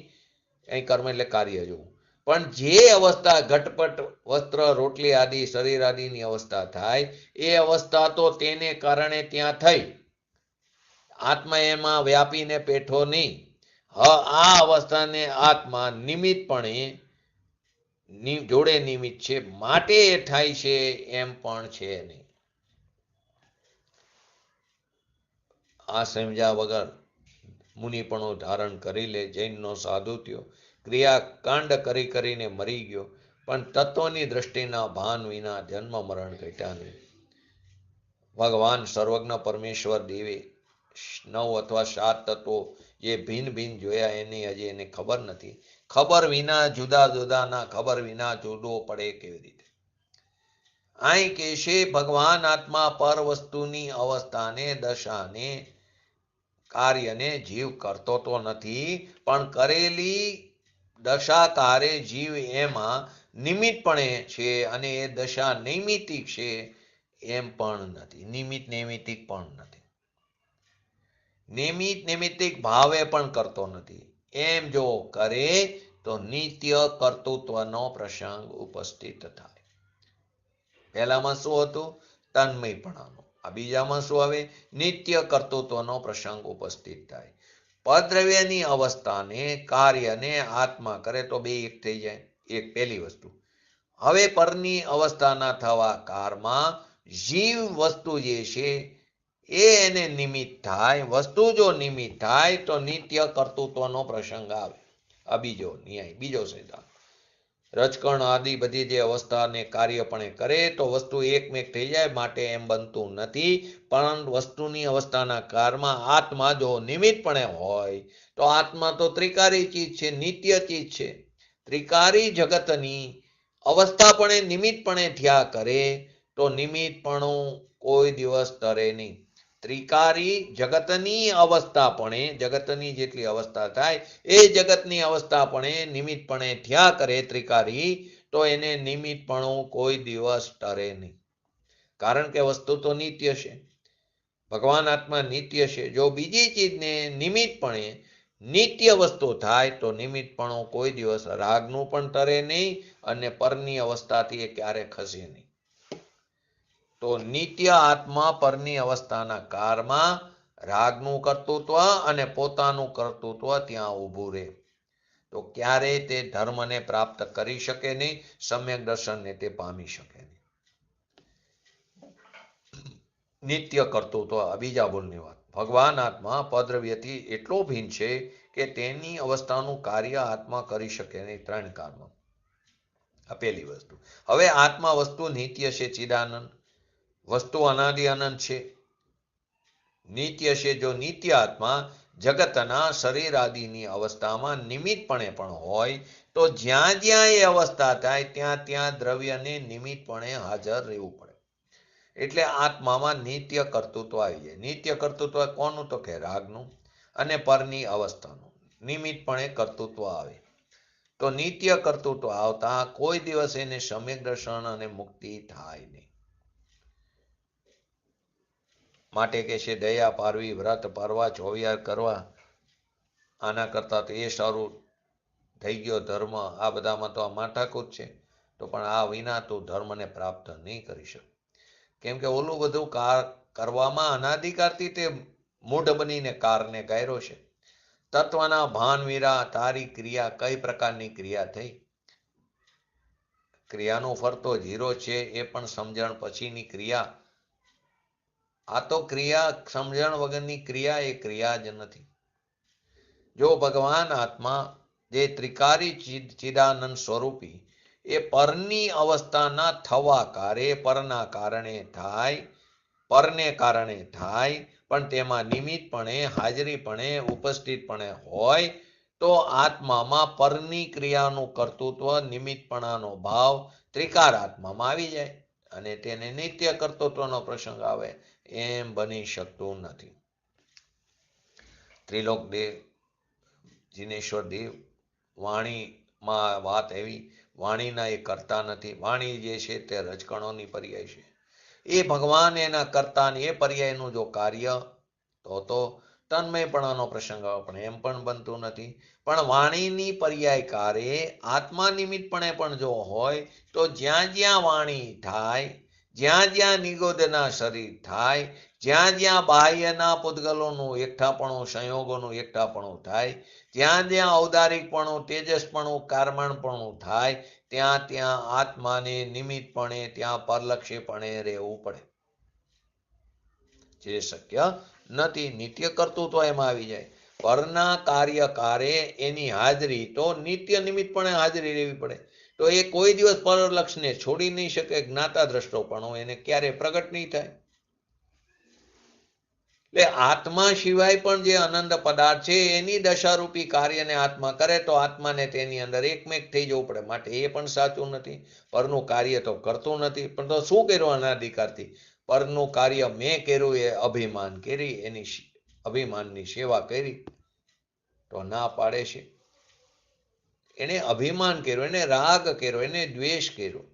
અહીં કર્મ એટલે કાર્ય જોવું. પણ જે અવસ્થા ઘટપટ, વસ્ત્ર, રોટલી આદિ, શરીર આદિની અવસ્થા થાય, એ અવસ્થા તો તેને કારણે ત્યાં થઈ, આત્મા એમાં વ્યાપીને પેઠો નહીં. આ અવસ્થાને આત્મા નિમિત્તપણે જોડે નિમિત્ત છે, માટે એ થાય છે એમ પણ છે નહીં. આ સમજ્યા વગર મુનિપણું ધારણ કરી લે, જૈનનો સાધુ થયો, ક્રિયાકાંડ કરીને મરી ગયો, પણ તત્વની દ્રષ્ટિના ભાન વિના જન્મ મરણ ઘટ્યા નહીં. ભગવાન સર્વજ્ઞ પરમેશ્વર દેવે 9 અથવા 7 તત્વો જે ભિન્ન ભિન્ન જોયા, એની હજી એને ખબર નથી. ખબર વિના જુદા જુદાના ખબર વિના જુદો પડે કેવી રીતે? અહીં કે છે ભગવાન આત્મા પર વસ્તુની અવસ્થાને દશાને કાર્યને જીવ કરતો તો નથી, પણ કરેલી દશાકારે જીવ એમાં નિમિત્તપણે છે, અને એ દશા નૈમિતિક છે એમ પણ નથી. નિમિત્ત નૈમિતિક પણ નથી. નિમિત્ત નૈમિતિક ભાવે પણ કરતો નથી. એમ જો કરે તો નિત્ય કર્તૃત્વનો પ્રસંગ ઉપસ્થિત થાય. પહેલામાં શું હતું? તન્મયપણાનો. આ બીજામાં શું આવે? નિત્ય કર્તૃત્વનો પ્રસંગ ઉપસ્થિત થાય. પરદ્રવ્યની અવસ્થાને કાર્યને આત્મા કરે તો બે એક થઈ જાય. એક પહેલી વસ્તુ. હવે પરની અવસ્થાના થવા કારમાં જીવ વસ્તુ જે છે એ એને નિમિત્ત થાય. વસ્તુ જો નિમિત્ત થાય તો નિત્ય કર્તૃત્વનો પ્રસંગ આવે. આ બીજો ન્યાય, બીજો સિદ્ધાંત. રજકણ આદિ બધી જે અવસ્થાને કાર્યપણે કરે તો વસ્તુ એકમેક થઈ જાય, માટે એમ બનતું નથી. પણ વસ્તુની અવસ્થાના કારમાં આત્મા જો નિમિત્તપણે હોય તો આત્મા તો ત્રિકારી ચીજ છે, નિત્ય ચીજ છે. ત્રિકારી જગતની અવસ્થાપણે નિમિત્તપણે થયા કરે તો નિમિત્તપણું કોઈ દિવસ તરે નહીં. ત્રિકારી જગતની અવસ્થાપણે, જગતની જેટલી અવસ્થા થાય એ જગતની અવસ્થાપણે નિમિત્તપણે થયા કરે ત્રિકારી, તો એને નિમિત્તપણું કોઈ દિવસ ટરે નહીં. કારણ કે વસ્તુ તો નિત્ય છે. ભગવાન આત્મા નિત્ય છે. જો બીજી ચીજને નિમિત્તપણે નિત્ય વસ્તુ થાય તો નિમિત્તપણું કોઈ દિવસ રાગનું પણ ટરે નહીં, અને પરની અવસ્થાથી એ ક્યારે ખસે નહીં. તો નિત્ય આત્મા પરની અવસ્થાના કારમાં રાગનું કર્તૃત્વ અને પોતાનું કર્તૃત્વ ત્યાં ઊભું રહે. તો ક્યારેય તે ધર્મને પ્રાપ્ત કરી શકે નહીં, સમ્યક દર્શનને તે પામી શકે નહીં. નિત્ય કર્તૃત્વ. બીજા બોલની વાત. ભગવાન આત્મા પદ્રવ્યથી એટલો ભિન્ન છે કે તેની અવસ્થાનું કાર્ય આત્મા કરી શકે નહીં. ત્રણ કારમાં. આ પહેલી વસ્તુ. હવે આત્મા વસ્તુ નિત્ય છે, ચિદાનંદ. વસ્તુ અનાદિ અનંત છે, નિત્ય છે. જો નિત્ય આત્મા જગતના શરીર આદિની અવસ્થામાં નિમિત્તપણે પણ હોય તો જ્યાં જ્યાં એ અવસ્થા થાય ત્યાં ત્યાં દ્રવ્યને નિમિત્તપણે હાજર રહેવું પડે. એટલે આત્મામાં નિત્ય કર્તૃત્વ આવી જાય. નિત્ય કર્તૃત્વ કોનું? તો કે રાગનું અને પરની અવસ્થાનું નિમિત્તપણે કર્તૃત્વ આવે. તો નિત્ય કર્તૃત્વ આવતા કોઈ દિવસ એને સમ્યક દર્શન અને મુક્તિ થાય નહીં. માટે કે છે દયા પારવી, વ્રત પારવા, ચોવિયાર કરવા, આના કરતા તો એ સારું થઈ ગયો ધર્મ. આ બધામાં તો આ માથાકૂટ છે. તો પણ આ વિના તું ધર્મને પ્રાપ્ત નહીં કરી શકે. કેમ કે ઓલું બધું કરવામાં અનાધિકારથી તે મૂઢ બનીને કારને ગાયરો છે. તત્વના ભાન વીરા, તારી ક્રિયા કઈ પ્રકારની ક્રિયા થઈ? ક્રિયાનો ફરતો જીરો છે, એ પણ સમજણ પછીની ક્રિયા. આ તો ક્રિયા સમજણ વગરની ક્રિયા, એ ક્રિયા જ નથી. જો ભગવાન આત્મા જે ત્રિકારી ચિદાનંદ સ્વરૂપી એ પરની અવસ્થાના થવા કારે પરના કારણે થાય, પરને કારણે થાય, પણ તેમાં નિમિત્તપણે હાજરીપણે ઉપસ્થિતપણે હોય તો આત્મામાં પરની ક્રિયાનું કર્તૃત્વ, નિમિત્તપણાનો ભાવ ત્રિકાર આત્મામાં આવી જાય અને તેને નિત્ય કર્તૃત્વનો પ્રસંગ આવે. એમ બની શકતું નથી. ત્રિલોક દેવ, જીનેશ્વર દેવ, વાણીમાં વાત એવી, વાણીના એ કરતા નથી. વાણી જે છે તે રજકણોની પર્યાય છે. એ ભગવાન એના કરતાની એ પર્યાયનું જો કાર્ય તો તન્મયપણાનો પ્રસંગ આવે, પણ એમ પણ બનતું નથી. પણ વાણીની પર્યાયકારે આત્મા નિમિત્તપણે પણ જો હોય તો જ્યાં જ્યાં વાણી થાય, જ્યાં જ્યાં નિગોદના શરીર થાય, જ્યાં જ્યાં બાહ્યના પૂતગલોનું એકઠાપણું, સંયોગોનું એકઠાપણું થાય, જ્યાં જ્યાં ઔદારિકપણું, તેજસપણું, કારમણપણું થાય, ત્યાં ત્યાં આત્માને નિમિત્તપણે ત્યાં પરલક્ષીપણે રહેવું પડે, જે શક્ય નથી. નિત્ય કર્તૃત્વ એમાં આવી જાય. પરના કાર્યકારે એની હાજરી તો નિત્ય નિમિત્તપણે હાજરી રહેવી પડે. તો એ કોઈ દિવસ પરલક્ષને છોડી નહીં શકે. જ્ઞાતા દ્રષ્ટોપણો એને ક્યારે પ્રગટ નહીં થાય. એટલે આત્મા સિવાય પણ જે અનંત પદાર્થ છે એની દશારૂપી કાર્યને આત્મા કરે તો આત્માને તેની અંદર એકમેક થઈ જવું પડે. માટે એ પણ સાચું નથી. પરનું કાર્ય તો કરતું નથી. પણ તો શું કર્યું અનાધિકારથી? પરનું કાર્ય મેં કર્યું એ અભિમાન કરી, એની અભિમાનની સેવા કરી તો ના પાડે છે. એને અભિમાન કર્યું, એને રાગ કર્યો, એને દ્વેષ કર્યો.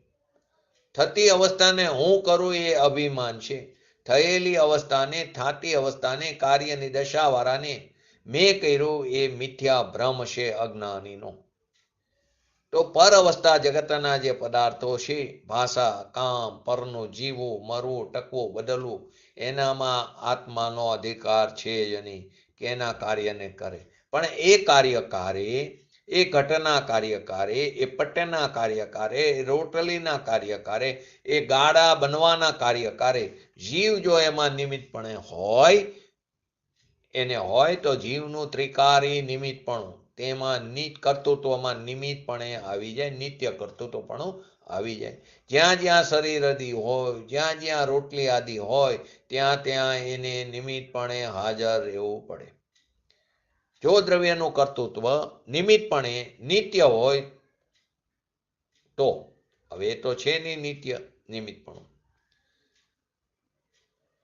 થતી અવસ્થાને હું કરું એ અભિમાન છે. થયેલી અવસ્થાને, થાતી અવસ્થાને, કાર્યની દશાવાળાને મેં કર્યું એ મિથ્યા ભ્રમ છે અજ્ઞાનીનો. તો પર અવસ્થા જગતના જે પદાર્થો છે, ભાષા, કામ, પરનું, જીવવું, મરવું, ટકવું, બદલવું, એનામાં આત્માનો અધિકાર છે જ નહીં કે એના કાર્યને કરે. પણ એ કાર્યકારે, એ ઘટના કાર્યકારે, એ પટ્ટના કાર્યકારે, એ રોટલીના કાર્યકારે, એ ગાડા બનવાના કાર્યકારે જીવ જો એમાં નિમિત્તપણે હોય, એને હોય તો જીવનું ત્રિકારી નિમિત્તપણું તેમાં કર્તૃત્વમાં નિમિત્તપણે આવી જાય, નિત્ય કર્તૃત્વપણું આવી જાય. જ્યાં જ્યાં શરીર આદિ હોય, જ્યાં જ્યાં રોટલી આદિ હોય, ત્યાં ત્યાં એને નિમિત્તપણે હાજર રહેવું પડે. જો દ્રવ્યનું કર્તૃત્વ નિમિત્તપણે નિત્ય હોય તો, હવે એ તો છે નહીં નિત્ય નિમિત્તપણું,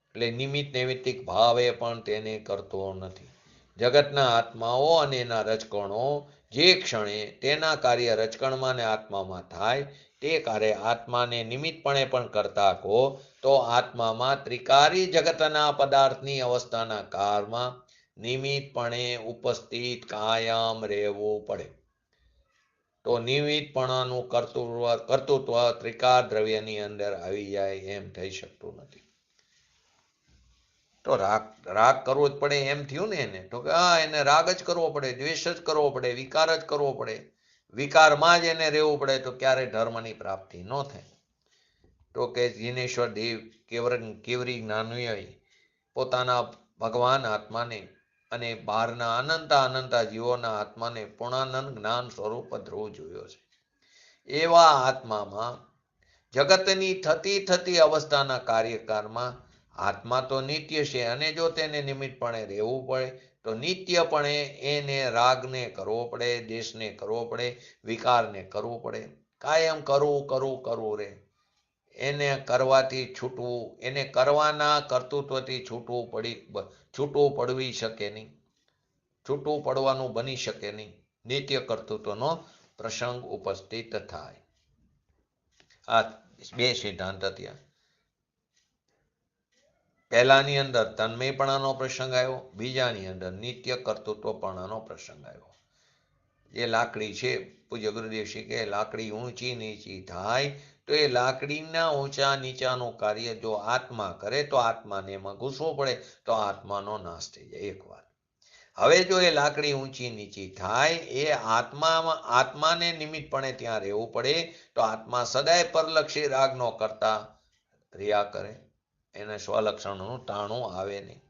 એટલે નિમિત્ત નૈમિત્તિક ભાવે પણ તેને કરતો નથી. જગતના આત્માઓ અને એના રજકણો જે ક્ષણે તેના કાર્ય રજકણમાં ને આત્મામાં થાય તે કાર્ય આત્માને નિમિત્તપણે પણ કરતા કહો તો આત્મામાં ત્રિકારી જગતના પદાર્થની અવસ્થાના કાળમાં નિમિત્તપણે ઉપસ્થિત કાયમ રહેવું પડે. તો નિમિત્તપણાનું કર્તૃત્વ ત્રિકાર દ્રવ્યની અંદર આવી જાય એમ થઈ શકતું નથી. તો રાગ કરવો જ પડે એમ થયું ને એને, તો કે એને રાગ જ કરવો પડે, દ્વેષ જ કરવો પડે, વિકાર જ કરવો પડે. વિકારમાં જ એને રહેવું પડે તો ક્યારેય ધર્મની પ્રાપ્તિ ન થાય. તો કે જીનેશ્વર દેવ કેવરી જ્ઞાનીઓએ પોતાના ભગવાન આત્માને અને બહારના અનંતા જીવોના આત્માને પૂર્ણાનંદ જ્ઞાન સ્વરૂપ ધ્રુવ જોયો છે. એવા આત્મામાં જગતની થતી અવસ્થાના કાર્યકાળમાં આત્મા તો નિત્ય છે અને જો તેને નિમિત્તપણે રહેવું પડે તો નિત્યપણે એને રાગને કરવો પડે, દેશને કરવો પડે, વિકારને કરવો પડે. કાયમ કરવું રે. એને કરવાથી છૂટવું, એને કરવાના કર્તૃત્વથી છૂટવું પડવી શકે નહીં, છૂટવું પડવાનું બની શકે નહીં. નિત્ય કર્તૃત્વનો પ્રસંગ ઉપસ્થિત થાય. આ બે સિદ્ધાંત ત્યાં. પહેલાની અંદર તન્મયપણાનો પ્રસંગ આવ્યો, બીજાની અંદર નિત્ય કર્તૃત્વપણાનો પ્રસંગ આવ્યો. જે લાકડી છે, પૂજ્ય ગુરુદેવ શ્રી કે લાકડી ઊંચી નીચી થાય તો એ લાકડીના ઊંચા નીચાનું કાર્ય જો આત્મા કરે તો આત્માને એમાં ઘૂસવું પડે તો આત્માનો નાશ થઈ જાય. એક વાત. હવે જો એ લાકડી ઊંચી નીચી થાય, એ આત્માને નિમિત્તપણે ત્યાં રહેવું પડે તો આત્મા સદાય પરલક્ષી રાગ ન કરતા રહ્યા કરે, એને સ્વલક્ષણનું ટાણું આવે નહીં.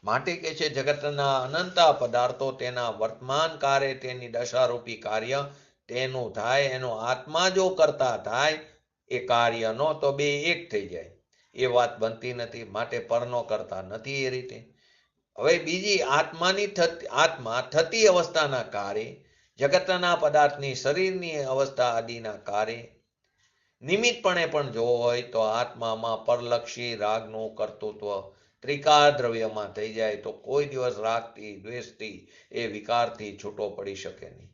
માટે કે છે જગતના અનંતા પદાર્થો તેના વર્તમાન કાળે તેની દશારૂપી કાર્ય તેનું થાય, એનો આત્મા જો કરતા થાય એ કાર્યનો તો બે એક થઈ જાય. એ વાત બનતી નથી. માટે પરનો કરતા નથી એ રીતે. હવે બીજી આત્મા થતી અવસ્થાના કારે, જગતના પદાર્થની શરીરની અવસ્થા આદિના કારે નિમિત્તપણે પણ જો હોય તો આત્મામાં પરલક્ષી રાગનું કર્તૃત્વ ત્રિકાર દ્રવ્યમાં થઈ જાય તો કોઈ દિવસ રાગથી, દ્વેષથી, એ વિકારથી છૂટો પડી શકે નહીં.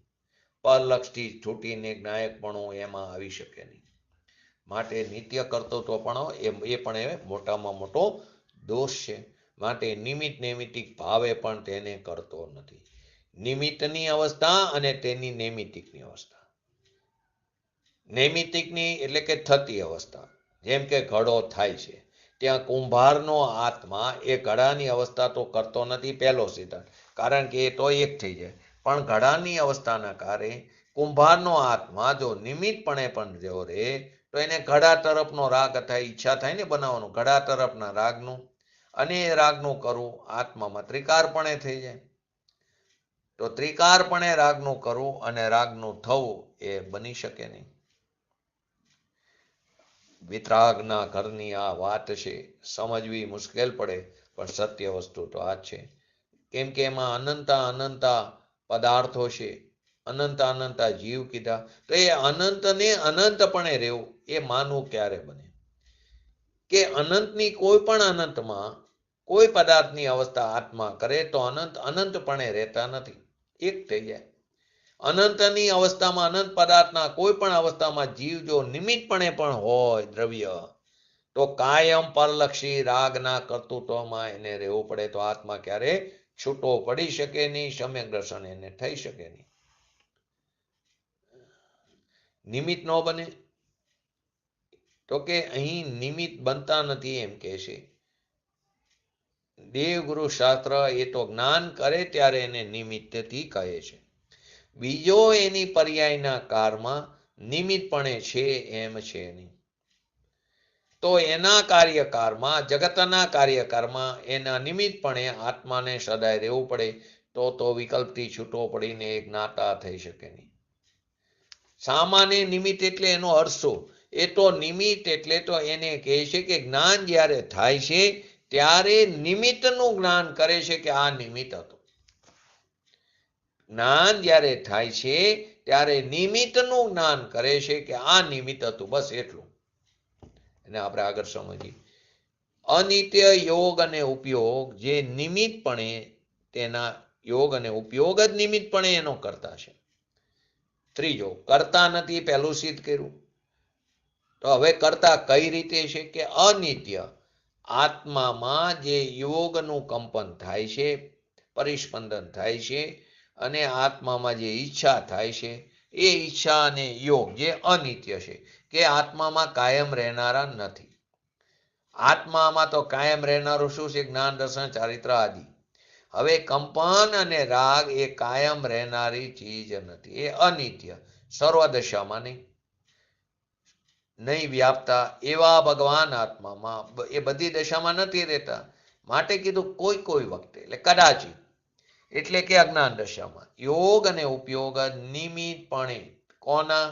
પરલક્ષથી છૂટીને જ્ઞાયકપણું એમાં આવી શકે નહીં. માટે નિત્ય કર્તૃત્વપણો એ પણ મોટામાં મોટો દોષ છે. માટે નિમિત્ત નૈમિત્તિક ભાવે પણ તેને કરતો નથી. નિમિત્તની અવસ્થા અને તેની નૈમિત્તિકની અવસ્થા. નૈમિત્તિકની એટલે કે થતી અવસ્થા, જેમ કે ઘડો થાય છે, ત્યાં કુંભારનો આત્મા એ ઘડાની અવસ્થા તો કરતો નથી, પહેલો સિદ્ધાંત, કારણ કે એ તો એક થઈ જાય. પણ ઘડાની અવસ્થાના કારણે કુંભારનો આત્મા જો નિમિત્તપણે પણ જો રહે તો એને ઘડા તરફનો રાગ થાય, ઈચ્છા થાય ને બનાવવાનું, ઘડા તરફના રાગનું, અને એ રાગનું કરવું આત્મામાં ત્રિકારપણે થઈ જાય. તો ત્રિકારપણે રાગનું કરવું અને રાગનું થવું એ બની શકે નહીં. વિતરાગના ઘરની આ વાત છે, સમજવી મુશ્કેલ પડે. પણ સત્ય વસ્તુ તો આ જ છે. કેમ કે એમાં અનંતા પદાર્થો છે, અનંતા જીવ કીધા, તો એ અનંતને અનંતપણે રહેવું એ માનવું ક્યારે બને? કે અનંતની કોઈ પણ અનંતમાં કોઈ પદાર્થની અવસ્થા આત્મા કરે તો અનંતપણે રહેતા નથી, એક થઈ જાય. અનંતની અવસ્થામાં અનંત પદાર્થના કોઈ પણ અવસ્થામાં જીવ જો નિમિત્તપણે પણ હોય દ્રવ્ય, તો કાયમ પરલક્ષી રાગના કર્તૃત્વમાં એને રહેવું પડે. તો આત્મા ક્યારે છૂટો પડી શકે નહીં, સમ્યક દર્શન એને થઈ શકે નહીં. નિમિત્ત ન બને તો કે અહીં નિમિત્ત બનતા નથી એમ કે છે. દેવગુરુ શાસ્ત્ર એ તો જ્ઞાન કરે ત્યારે એને નિમિત્તથી કહે છે. બીજો એની પર્યાયના કારમાં નિમિત્તપણે છે એમ છે નહીં. તો એના કાર્યકારમાં, જગતના કાર્યકારમાં એના નિમિત્તપણે આત્માને સદાય રહેવું પડે. તો વિકલ્પથી છૂટો પડીને એક જ્ઞાતા થઈ શકે નહીં. સામાન્ય નિમિત્ત એટલે એનો અર્થો, એ તો નિમિત્ત એટલે તો એને કહે છે કે જ્ઞાન જ્યારે થાય છે ત્યારે નિમિત્તનું જ્ઞાન કરે છે કે આ નિમિત્ત હતું. જ્ઞાન જ્યારે થાય છે ત્યારે નિમિત્તનું જ્ઞાન કરે છે કે આ નિમિત્ત હતું, બસ એટલું. એને આપણે આગળ સમજીએ. અનિત્ય યોગ અને ઉપયોગ જે નિમિત્તપણે, તેના યોગ અને ઉપયોગ જ નિમિત્તપણે એનો કરતા છે. ત્રીજો, કરતા નથી, પહેલું સિદ્ધ કર્યું. તો હવે કરતા કઈ રીતે છે? કે અનિત્ય આત્મામાં જે યોગનું કંપન થાય છે, પરિસ્પંદન થાય છે, અને આત્મામાં જે ઈચ્છા થાય છે, એ ઈચ્છા અને યોગ જે અનિત્ય છે, કે આત્મામાં કાયમ રહેનારા નથી. આત્મામાં તો કાયમ રહેનારું શું છે? જ્ઞાન, દર્શન, ચારિત્ર આદિ. હવે કંપન અને રાગ એ કાયમ રહેનારી ચીજ નથી, એ અનિત્ય, સર્વદશામાં નહીં વ્યાપતા એવા ભગવાન આત્મામાં એ બધી દશામાં નથી રહેતા. માટે કીધું કોઈ વખતે, એટલે કદાચિત, એટલે કે અજ્ઞાન દશામાં યોગ અને ઉપયોગ નિમિત્તપણે કોના?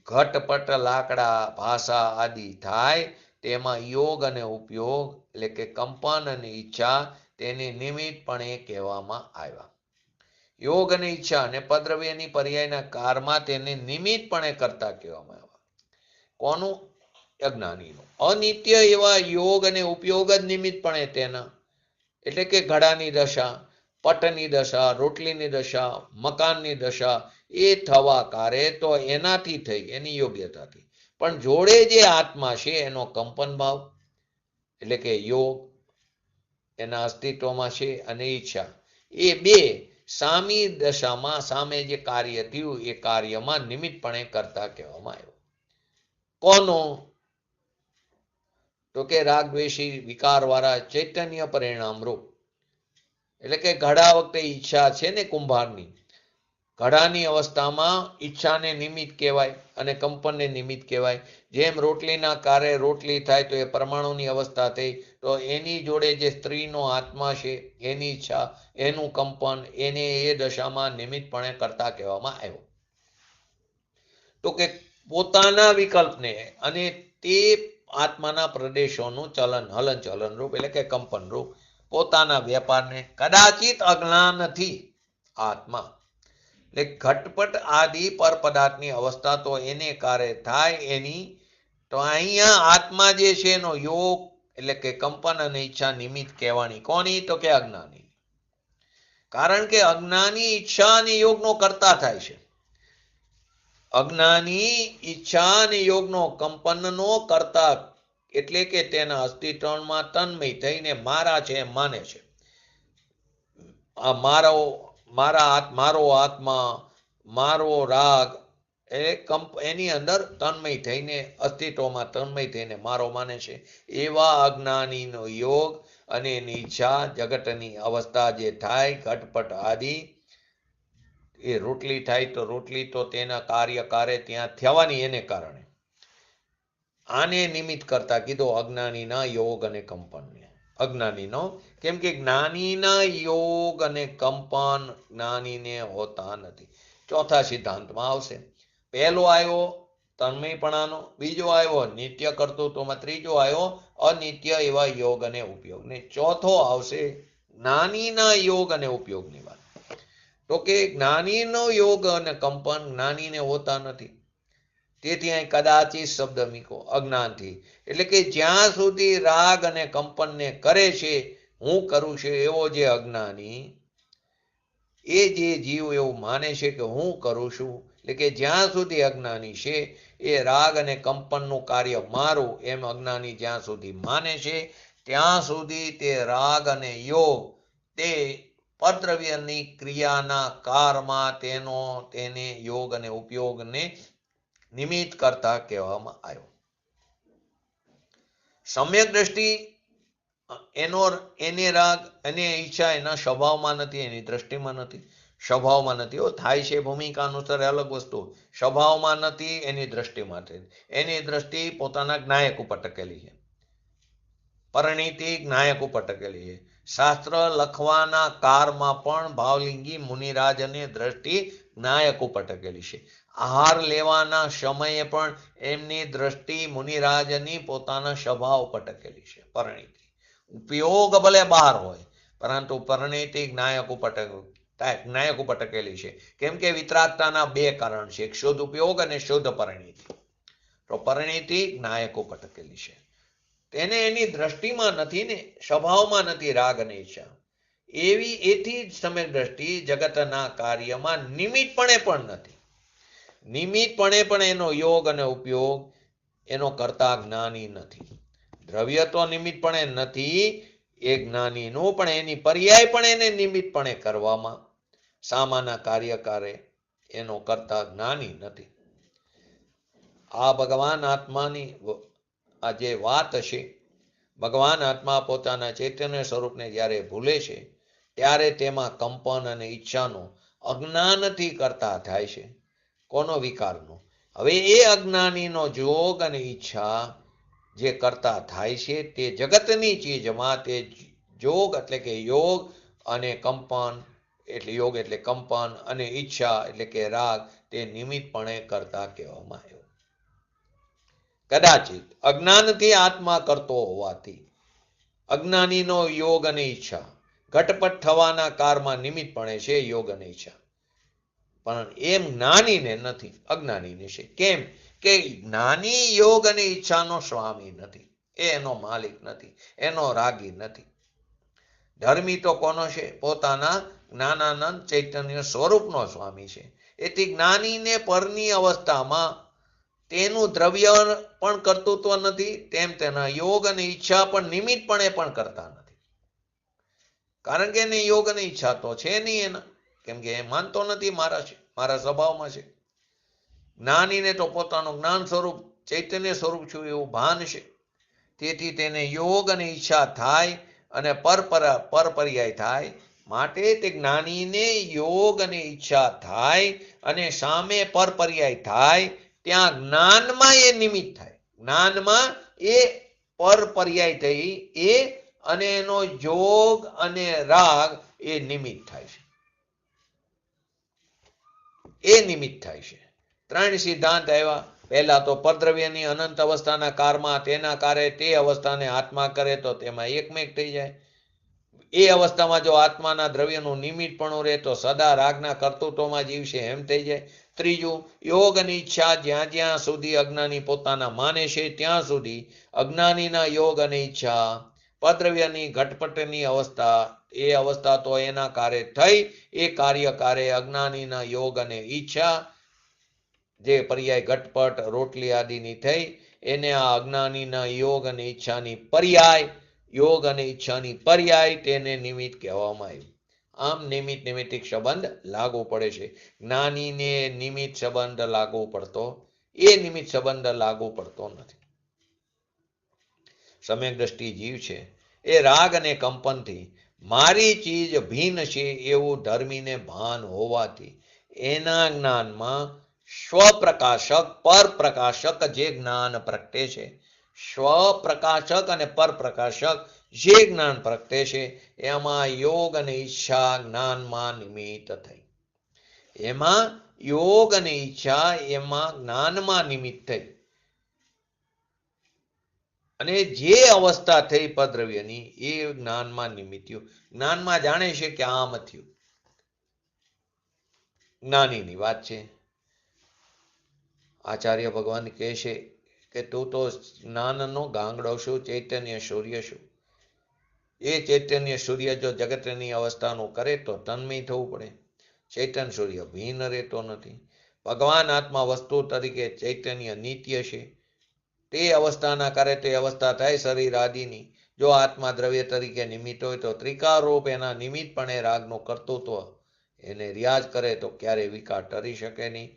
ઘટપટ, લાકડા, ભાષા આદિ થાય તેમાં યોગ અને ઉપયોગ એટલે કે કંપન અને ઈચ્છા તેને નિમિત્તપણે કહેવામાં આવ્યા. યોગ અને ઈચ્છા અને પદ્રવ્યની પર્યાયના કારમાં તેને નિમિત્તપણે કરતા કહેવામાં આવ્યા. કોનું? અજ્ઞાનીનું. અનિત્ય એવા યોગ અને ઉપયોગ જ નિમિત્તપણે તેના, એટલે કે ઘડાની દશા, પટની દશા, રોટલીની દશા, મકાનની દશા એ થવા કારે તો એનાથી થઈ, એની યોગ્યતાથી. પણ જોડે જે આત્મા છે એનો કંપન ભાવ એટલે કે યોગ એના અસ્તિત્વમાં છે, અને ઈચ્છા, એ બે સામી દશામાં સામે જે કાર્ય થયું એ કાર્યમાં નિમિત્તપણે કરતા કહેવામાં આવ્યો. કોનો? તો કે રાગદ્વેષી વિકારવાળા ચૈતન્ય પરિણામ રૂપ. એટલે કે ઘડા વખતે ઈચ્છા છે ને કુંભારની, ઘડાની અવસ્થામાં ઈચ્છાને નિમિત્ત કહેવાય અને કંપનને નિમિત્ત કહેવાય. જેમ રોટલીના કારે રોટલી થાય તો એ પરમાણુની અવસ્થા થઈ, તો એની જોડે જે સ્ત્રીનો આત્મા છે એની ઈચ્છા, એનું કંપન, એને એ દશામાં નિમિત્તપણે કરતા કહેવામાં આવ્યો. તો કે પોતાના વિકલ્પને અને તે આત્માના પ્રદેશોનું હલનચલન રૂપ એટલે કે કંપન રૂપ પોતાના વેપારને કદાચિત અજ્ઞાનથી આત્મા એટલે ઘટપટ આદિ પર પદાર્થની અવસ્થા તો એને કારે થાય એની, તો અહીંયા આત્મા જે છે એનો યોગ એટલે કે કંપન અને ઈચ્છા નિમિત્ત કહેવાની. કોની? તો કે અજ્ઞાની. કારણ કે અજ્ઞાની ઈચ્છા અને યોગનો કરતા થાય છે. અજ્ઞાની ઈચ્છા અને યોગનો કંપનનો કરતા, એટલે કે તેના અસ્તિત્વમાં તન્મય થઈને મારા છે એમ માને છે. આ મારો આત્મા, મારો રાગ એની અંદર તન્મય થઈને, અસ્તિત્વમાં તન્મય થઈને મારો માને છે. એવા અજ્ઞાનીનો યોગ અને એની ઈચ્છા જગતની અવસ્થા જે થાય ઘટપટ આદિ, એ રોટલી થાય તો રોટલી તો તેના કાર્યકારે ત્યાં થવાની, એને કારણે આને નિમિત્ત કરતા કીધો અજ્ઞાનીના યોગ અને કંપનને. અજ્ઞાનીનો, કેમ કે જ્ઞાનીના યોગ અને કંપન જ્ઞાનીને હોતા નથી. ચોથા સિદ્ધાંતમાં આવશે. પહેલો આવ્યો તન્મયપણાનો, બીજો આવ્યો નિત્ય કર્તૃત્વમાં, ત્રીજો આવ્યો અનિત્ય એવા યોગ અને ઉપયોગ, ને ચોથો આવશે જ્ઞાનીના યોગ અને ઉપયોગની વાત. તો કે જ્ઞાનીનો યોગ અને કંપન જ્ઞાનીને હોતા નથી. તેથી અહીં કદાચિત શબ્દ મીકો અજ્ઞાનથી, એટલે કે જ્યાં સુધી રાગ અને કંપનને કરે છે, હું કરું છું એવો જે અજ્ઞાની, એ જે જીવ એવું માને છે કે હું કરું છું, એટલે કે જ્યાં સુધી અજ્ઞાની છે એ રાગ અને કંપનનું કાર્ય મારું એમ અજ્ઞાની જ્યાં સુધી માને છે, ત્યાં સુધી તે રાગ અને યોગ તે પરદ્રવ્યની ક્રિયાના કારમાં તેને યોગ અને ઉપયોગને નિમિત્ત કરતા કહેવામાં આવ્યો. સમ્યક દ્રષ્ટિ એને રાગ અને ઈચ્છા એના સ્વભાવમાં નથી, એની દ્રષ્ટિમાં નથી, સ્વભાવમાં નથી. થાય છે ભૂમિકા અનુસાર અલગ વસ્તુ, સ્વભાવમાં નથી, એની દ્રષ્ટિમાં નથી. એની દ્રષ્ટિ પોતાના જ્ઞાયક ઉપર ટકેલી છે, પરિણીતિ જ્ઞાયક ઉપર ટકેલી છે. શાસ્ત્ર લખવાના કારમાં પણ ભાવલિંગી મુનિરાજની દ્રષ્ટિ જ્ઞાયક ઉપર ટકેલી છે. આહાર લેવાના સમયે પણ એમની દ્રષ્ટિ મુનિરાજની પોતાના સ્વભાવ પર ટકેલી છે, પરિણીતિ. ઉપયોગ ભલે બહાર હોય, પરંતુ પરિણીતિ જ્ઞાયક ઉપર ટકેલી છે. કેમ કે વિતરાગતાના બે કારણ છે, એક શુદ્ધ ઉપયોગ અને શુદ્ધ પરિણીતિ. તો પરિણીતિ જ્ઞાયક ઉપર ટકેલી છે. તેને એની દ્રષ્ટિમાં નથી ને, સ્વભાવમાં નથી રાગ અને ઈચ્છા. એથી જ સમ્યક દ્રષ્ટિ જગતના કાર્યમાં નિમિત્તપણે પણ નથી. નિમિત્તપણે પણ એનો યોગ અને ઉપયોગ એનો કરતા જ્ઞાની નથી. દ્રવ્ય તો નિમિત્તપણે નથી એ જ્ઞાનીનું, પણ એની પર્યાય પણ એને નિમિત્તપણે કરવામાં સામાના કાર્યકારે એનો કરતા જ્ઞાની નથી. આ ભગવાન આત્માની આ જે વાત છે, ભગવાન આત્મા પોતાના ચૈતન્ય સ્વરૂપને જ્યારે ભૂલે છે ત્યારે તેમાં કંપન અને ઈચ્છાનો અજ્ઞાનથી કરતા થાય છે. કોનો? વિકારનો. હવે એ અજ્ઞાનીનો જોગ અને ઈચ્છા જે કરતા થાય છે તે જગતની ચીજમાં તે જોગ એટલે કે યોગ અને કંપન એટલે યોગ એટલે કંપન અને ઈચ્છા એટલે કે રાગ તે નિમિત્તપણે કરતા કહેવામાં આવ્યો. કદાચિત અજ્ઞાનથી આત્મા કરતો હોવાથી અજ્ઞાનીનો યોગ અને ઈચ્છા ઘટપટ થવાના કારમાં નિમિત્તપણે છે, યોગ અને ઈચ્છા. પણ એમ જ્ઞાનીને નથી, અજ્ઞાનીને છે. કેમ કે જ્ઞાની યોગ અને ઈચ્છાનો સ્વામી નથી, એનો માલિક નથી, એનો રાગી નથી. ધર્મી તો કોનો છે? પોતાના જ્ઞાનાનંદ ચૈતન્ય સ્વરૂપનો સ્વામી છે. એથી જ્ઞાનીને પરની અવસ્થામાં તેનું દ્રવ્ય પણ કર્તૃત્વ નથી, તેમ તેના યોગ અને ઈચ્છા પણ નિમિત્તપણે પણ કરતા નથી. કારણ કે એને યોગ અને ઈચ્છા તો છે નહીં એના, કેમ કે એ માનતો નથી મારા છે, મારા સ્વભાવમાં છે. જ્ઞાનીને તો પોતાનું જ્ઞાન સ્વરૂપ ચૈતન્ય સ્વરૂપ છું એવું ભાન છે. તેથી તેને યોગ અને ઈચ્છા થાય અને પરપર્યાય થાય. માટે તે જ્ઞાનીને યોગ અને ઈચ્છા થાય અને સામે પરપર્યાય થાય, ત્યાં જ્ઞાનમાં એ નિમિત્ત થાય. જ્ઞાનમાં એ પરપર્યાય થઈ એ અને એનો જોગ અને રાગ એ નિમિત્ત થાય છે, એ નિમિત્ત થાય છે. ત્રણ સિદ્ધાંત આવ્યા. પહેલા તો પરદ્રવ્યની અનંત અવસ્થાના કારમાં તેના કારે તે અવસ્થાને આત્મા કરે તો તેમાં એકમેક થઈ જાય. એ અવસ્થામાં જો આત્માના દ્રવ્યનું નિમિત્તપણું રહે તો સદા રાગના કર્તૃત્વમાં જીવશે એમ થઈ જાય. ત્રીજું, યોગ અને ઈચ્છા જ્યાં જ્યાં સુધી અજ્ઞાની પોતાના માને છે ત્યાં સુધી અજ્ઞાનીના યોગ અને ઈચ્છા પરદ્રવ્યની ઘટપટની અવસ્થા, એ અવસ્થા તો એના કારે થઈ, એ કાર્યકારે અજ્ઞાનીના યોગ અને ઈચ્છા જે પર્યાય ઘટપટ રોટલી આદિની થઈ, એને આ અજ્ઞાનીના યોગ અને ઈચ્છાની પર્યાય, યોગ અને ઈચ્છાની પર્યાય તેને નિમિત્ત કહેવામાં આવ્યું. આમ નિમિત્ત નિમિત્તિક સંબંધ લાગુ પડે છે. જ્ઞાનીને નિમિત્ત સંબંધ લાગુ પડતો, એ નિમિત્ત સંબંધ લાગુ પડતો નથી. સમ્યક દ્રષ્ટિ જીવ છે એ રાગ અને કંપનથી મારી ચીજ ભિન્ન છે એવું ધર્મીને ભાન હોવાથી એના જ્ઞાનમાં સ્વપ્રકાશક પરપ્રકાશક જે જ્ઞાન પ્રગટે છે, સ્વપ્રકાશક અને પરપ્રકાશક જે જ્ઞાન પ્રગટે છે, એમાં યોગ અને ઈચ્છા જ્ઞાનમાં નિમિત્ત થઈ. એમાં યોગ અને ઈચ્છા એમાં જ્ઞાનમાં નિમિત્ત થઈ અને જે અવસ્થા થઈ પદ્રવ્યની એ જ્ઞાનમાં નિમિત્ત થયું. જ્ઞાનમાં જાણે છે કે આમ થયું. જ્ઞાનીની વાત છે. આચાર્ય ભગવાન કહે છે કે તું તો જ્ઞાનનો ગાંગડો છું, ચૈતન્ય સૂર્ય છું. એ ચૈતન્ય સૂર્ય જો જગતની અવસ્થાનું કરે તો તન્મય થવું પડે. ચૈતન્ય સૂર્ય ભીન રહેતો નથી. ભગવાન આત્મા વસ્તુ તરીકે ચૈતન્ય નિત્ય છે. તે અવસ્થાના કરે તે અવસ્થા થાય શરીર આદિની. જો આત્મા દ્રવ્ય તરીકે નિમિત્ત હોય તો ત્રિકાર રૂપ એના નિમિત્તપણે રાગનું કર્તૃત્વ એને રિયાઝ કરે તો ક્યારેય વિકાર ટરી શકે નહીં.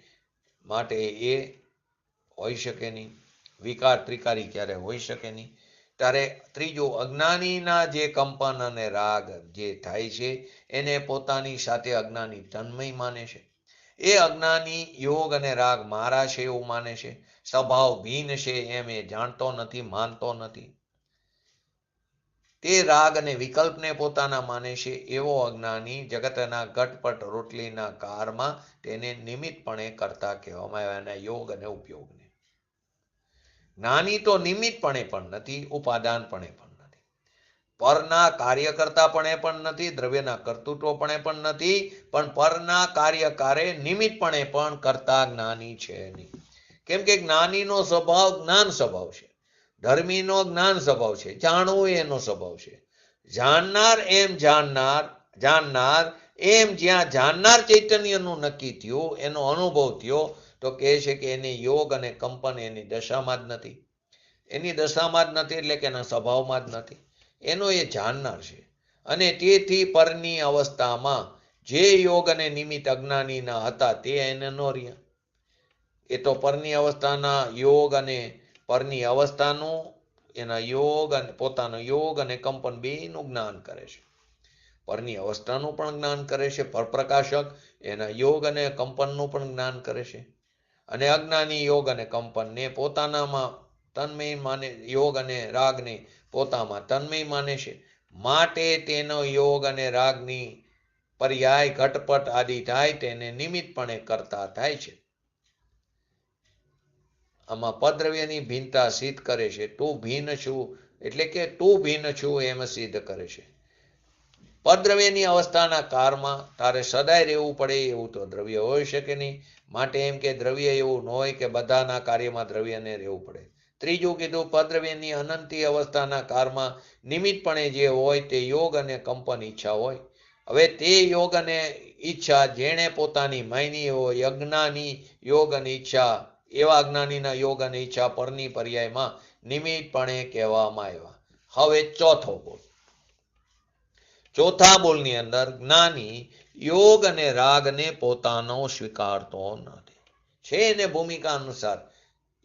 માટે એ હોઈ શકે નહીં. વિકાર ત્રિકારી ક્યારે હોઈ શકે નહીં. ત્યારે ત્રીજું, અજ્ઞાનીના જે કંપન અને રાગ જે થાય છે એને પોતાની સાથે અજ્ઞાની તન્મય માને છે. એ અજ્ઞાની યોગ અને રાગ મારા છે એવું માને છે. સ્વભાવ ભિન્ન છે એમ એ જાણતો નથી, માનતો નથી. તે રાગ અને વિકલ્પને પોતાના માને છે. એવો અજ્ઞાની જગતના ઘટપટ રોટલીના કારમાં તેને નિમિત્તપણે કરતા કહેવામાં આવ્યા, એના યોગ અને ઉપયોગને. જ્ઞાની તો નિમિત્તપણે પણ નથી, ઉપાદાનપણે પણ નથી, પરના કાર્યકર્તાપણે પણ નથી, દ્રવ્યના કર્તૃત્વપણે પણ નથી, પણ પરના કાર્યકારે નિમિત્તપણે પણ કરતા જ્ઞાની છે નહીં. કેમ કે જ્ઞાનીનો સ્વભાવ જ્ઞાન સ્વભાવ છે. ધર્મીનો જ્ઞાન સ્વભાવ છે. જાણવું એનો સ્વભાવ છે. જાણનાર એમ જાણનાર એમ જ્યાં જાણનાર ચૈતન્યનું નક્કી થયું, એનો અનુભવ થયો, તો કહે છે કે એની યોગ અને કંપન એની દશામાં જ નથી. એની દશામાં જ નથી એટલે કે એના સ્વભાવમાં જ નથી. એનો એ જાણનાર છે. અને તેથી પરની અવસ્થામાં જે યોગ અને નિમિત્ત અજ્ઞાનીના હતા તે એને ન રહ્યા. એ તો પરની અવસ્થાના યોગ અને પરની અવસ્થાનું એના યોગ અને પોતાનો યોગ અને કંપન બેનું જ્ઞાન કરે છે. પરની અવસ્થાનું પણ જ્ઞાન કરે છે. પરપ્રકાશક એના યોગ અને કંપનનું પણ જ્ઞાન કરે છે. અને અજ્ઞાની યોગ અને કંપનને પોતાનામાં તન્મય માને, યોગ અને રાગને પોતામાં તન્મય માને છે. માટે તેનો યોગ અને રાગની પર્યાય ઘટપટ આદિ થાય તેને નિમિત્તપણે કરતા થાય છે. આમાં પદ્રવ્યની ભિન્નતા સિદ્ધ કરે છે. તું ભિન્ન છું એટલે કે તું ભિન્ન છું એમ સિદ્ધ કરે છે. પદ્રવ્યની અવસ્થાના કારમાં તારે સદાય રહેવું પડે એવું તો દ્રવ્ય હોઈ શકે નહીં. માટે એમ કે દ્રવ્ય એવું ન હોય કે બધાના કાર્યમાં દ્રવ્યને રહેવું પડે. ત્રીજું કીધું, પદ્રવ્યની અનંતી અવસ્થાના કારમાં નિમિત્તપણે જે હોય તે યોગ અને કંપન ઈચ્છા હોય. હવે તે યોગ અને ઈચ્છા જેણે પોતાની માયની હોય, અજ્ઞાની યોગ અને ઈચ્છા, એવા અજ્ઞાનીના યોગ અને ઈચ્છા પરની પર્યાયમાં નિમિત્તપણે કહેવામાં આવ્યા. હવે ચોથો બોલ. ચોથા બોલની અંદર જ્ઞાની યોગ અને રાગને પોતાનો સ્વીકારતો નથી. છે એને ભૂમિકા અનુસાર.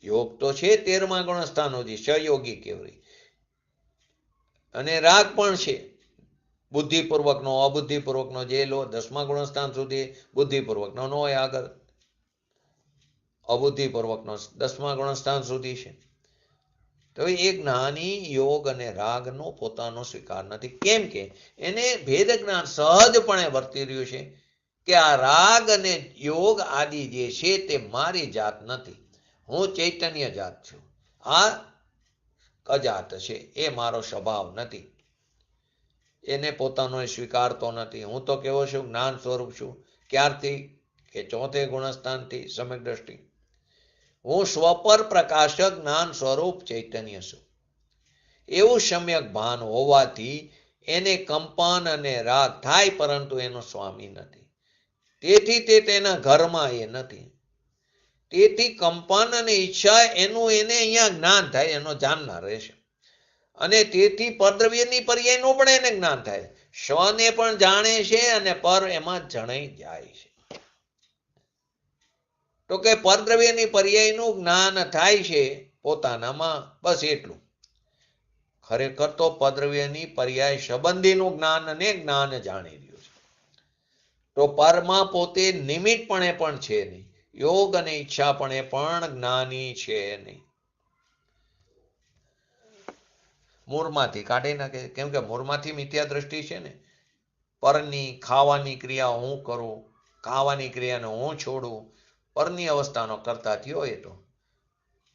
યોગ તો છે 13મા ગુણસ્થાન સુધી, સહયોગી કેવરી, અને રાગ પણ છે બુદ્ધિપૂર્વકનો, અબુદ્ધિપૂર્વકનો. જે લો 10મા ગુણસ્થાન સુધી બુદ્ધિપૂર્વકનો ન હોય, આગળ અબુદ્ધિપૂર્વકનો 10મા ગુણસ્થાન સુધી છે. તો એ જ્ઞાની યોગ અને રાગનો પોતાનો સ્વીકાર નથી. કેમ કે એને ભેદ જ્ઞાન સહજપણે વર્તી રહ્યું છે કે આ રાગ અને યોગ આદિ જે છે તે મારી જાત નથી. હું ચૈતન્ય જાત છું. આ અજાત છે, એ મારો સ્વભાવ નથી. એને પોતાનો સ્વીકારતો નથી. હું તો કેવો છું? જ્ઞાન સ્વરૂપ છું. ક્યારથી? કે 4થે ગુણસ્થાનથી સમ્યક દ્રષ્ટિ. હું સ્વપર પ્રકાશક જ્ઞાન સ્વરૂપ ચૈતન્ય છું. એવું સમ્યક ભાન હોવાથી એને કંપન અને રાગ થાય, પરંતુ એનો સ્વામી નથી. તેથી તે તેના ઘરમાં એ નથી. તેથી કંપન અને ઈચ્છા એનું એને અહીંયા જ્ઞાન થાય, એનો જાણનાર રહેશે. અને તેથી પરદ્રવ્યની પર્યાયનું પણ એને જ્ઞાન થાય. સ્વને પણ જાણે છે અને પર એમાં જણાઈ જાય છે. તો કે પરદ્રવ્યની પર્યાયનું જ્ઞાન થાય છે પોતાનામાં, બસ એટલું. ખરેખર તો પરદ્રવ્યની પર્યાય સંબંધીનું જ્ઞાન અને જ્ઞાન જાણી રહ્યું છે. તો પરમાં પોતે નિમિત્તપણે પણ છે નહીં. યોગ અને ઈચ્છાપણે પણ જ્ઞાની છે નહીં. મૂળમાંથી કાઢી નાખે. કેમ કે મૂળમાંથી મિથ્યા દ્રષ્ટિ છે ને. પરની ખાવાની ક્રિયા હું કરું, ખાવાની ક્રિયાને હું છોડું, પરની અવસ્થાનો કરતા થયો એ તો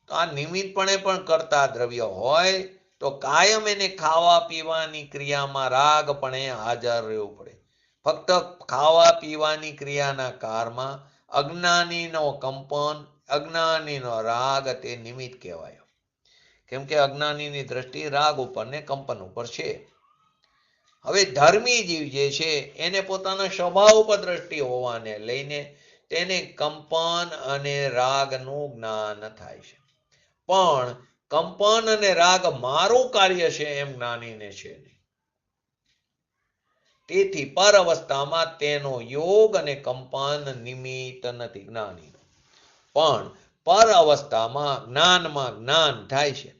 આ નિમિત્તપણે પણ કરતા દ્રવ્ય હોય તો કાયમ એને ખાવા પીવાની ક્રિયામાં રાગપણે હાજર રહેવું પડે. ફક્ત ખાવા પીવાની ક્રિયાના કારમાં અજ્ઞાનીનો કંપન, અજ્ઞાનીનો રાગ તે નિમિત્ત કહેવાય. કેમ કે અજ્ઞાનીની દ્રષ્ટિ રાગ ઉપર ને કંપન ઉપર છે. હવે ધર્મી જીવ જે છે એને પોતાના સ્વભાવ ઉપર દ્રષ્ટિ હોવાને લઈને તેને કંપન અને રાગનું જ્ઞાન થાય છે. પણ કંપન અને રાગ મારું કાર્ય છે એમ જ્ઞાનીને છે નહીં. તેથી પર અવસ્થામાં તેનો યોગ અને કંપન નિમિત્ત નથી જ્ઞાની, પણ પર અવસ્થામાં જ્ઞાનમાં જ્ઞાન થાય છે.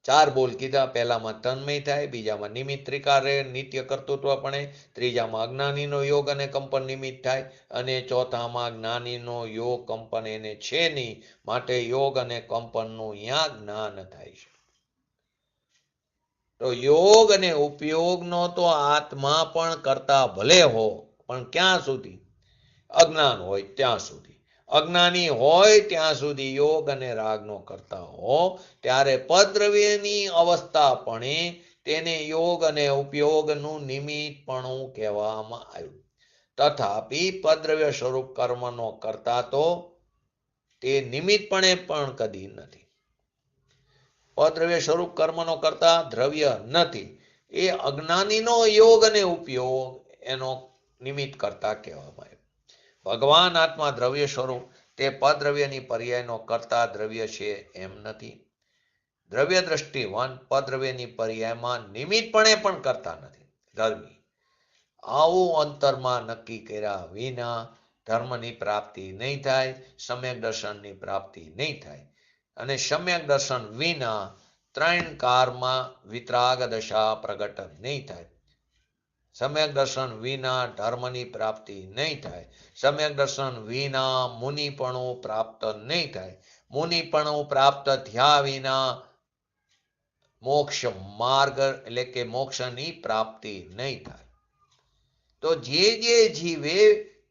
ચાર બોલ કીધા, પહેલામાં તન્મય થાય, બીજામાં નિમિત્ત ત્રિકારે નિત્ય કર્તૃત્વપણે, ત્રીજામાં અજ્ઞાનીનો યોગ અને કંપન નિમિત્ત થાય, અને ચોથામાં જ્ઞાનીનો યોગ કંપન એને છે નહીં, માટે યોગ અને કંપનનું અહીંયા જ્ઞાન થાય છે. તો યોગ અને ઉપયોગનો તો આત્મા પણ કરતા ભલે હો, પણ ક્યાં સુધી? અજ્ઞાન હોય ત્યાં સુધી. અજ્ઞાની હોય ત્યાં સુધી યોગ અને રાગનો કરતા હો, ત્યારે પદ્રવ્યની અવસ્થા પણ તેને યોગ અને ઉપયોગનું નિમિત્તપણું કહેવામાં આવ્યું. તથાપિ પદ્રવ્ય સ્વરૂપ કર્મનો કરતા તો તે નિમિત્તપણે પણ કદી નથી. પદ્રવ્ય સ્વરૂપ કર્મનો કરતા દ્રવ્ય નથી, એ અજ્ઞાનીનો યોગ અને ઉપયોગ એનો નિમિત્ત કરતા કહેવામાં આવ્યો. ભગવાન આત્મા દ્રવ્ય સ્વરૂપ તે પદ્રવ્યની પર્યાયનો કરતા દ્રવ્ય છે એમ નથી. દ્રવ્ય દ્રષ્ટિવાન પદ્રવ્યની પર્યાયમાં નિમિત્તપણે પણ કરતા નથી ધર્મી. આવું અંતરમાં નક્કી કર્યા વિના ધર્મની પ્રાપ્તિ નહીં થાય, સમ્યક દર્શનની પ્રાપ્તિ નહીં થાય. અને સમ્યક દર્શન વિના ત્રણ કારમાં વિતરાગ દશા પ્રગટ નહીં થાય. સમ્યક દર્શન વિના ધર્મની પ્રાપ્તિ નહીં થાય. સમ્યક દર્શન વિના મુનિપણું પ્રાપ્ત નહીં થાય. મુનિપણું પ્રાપ્ત થયા વિના મોક્ષ માર્ગ એટલે કે મોક્ષની પ્રાપ્તિ નહીં થાય. તો જે જીવે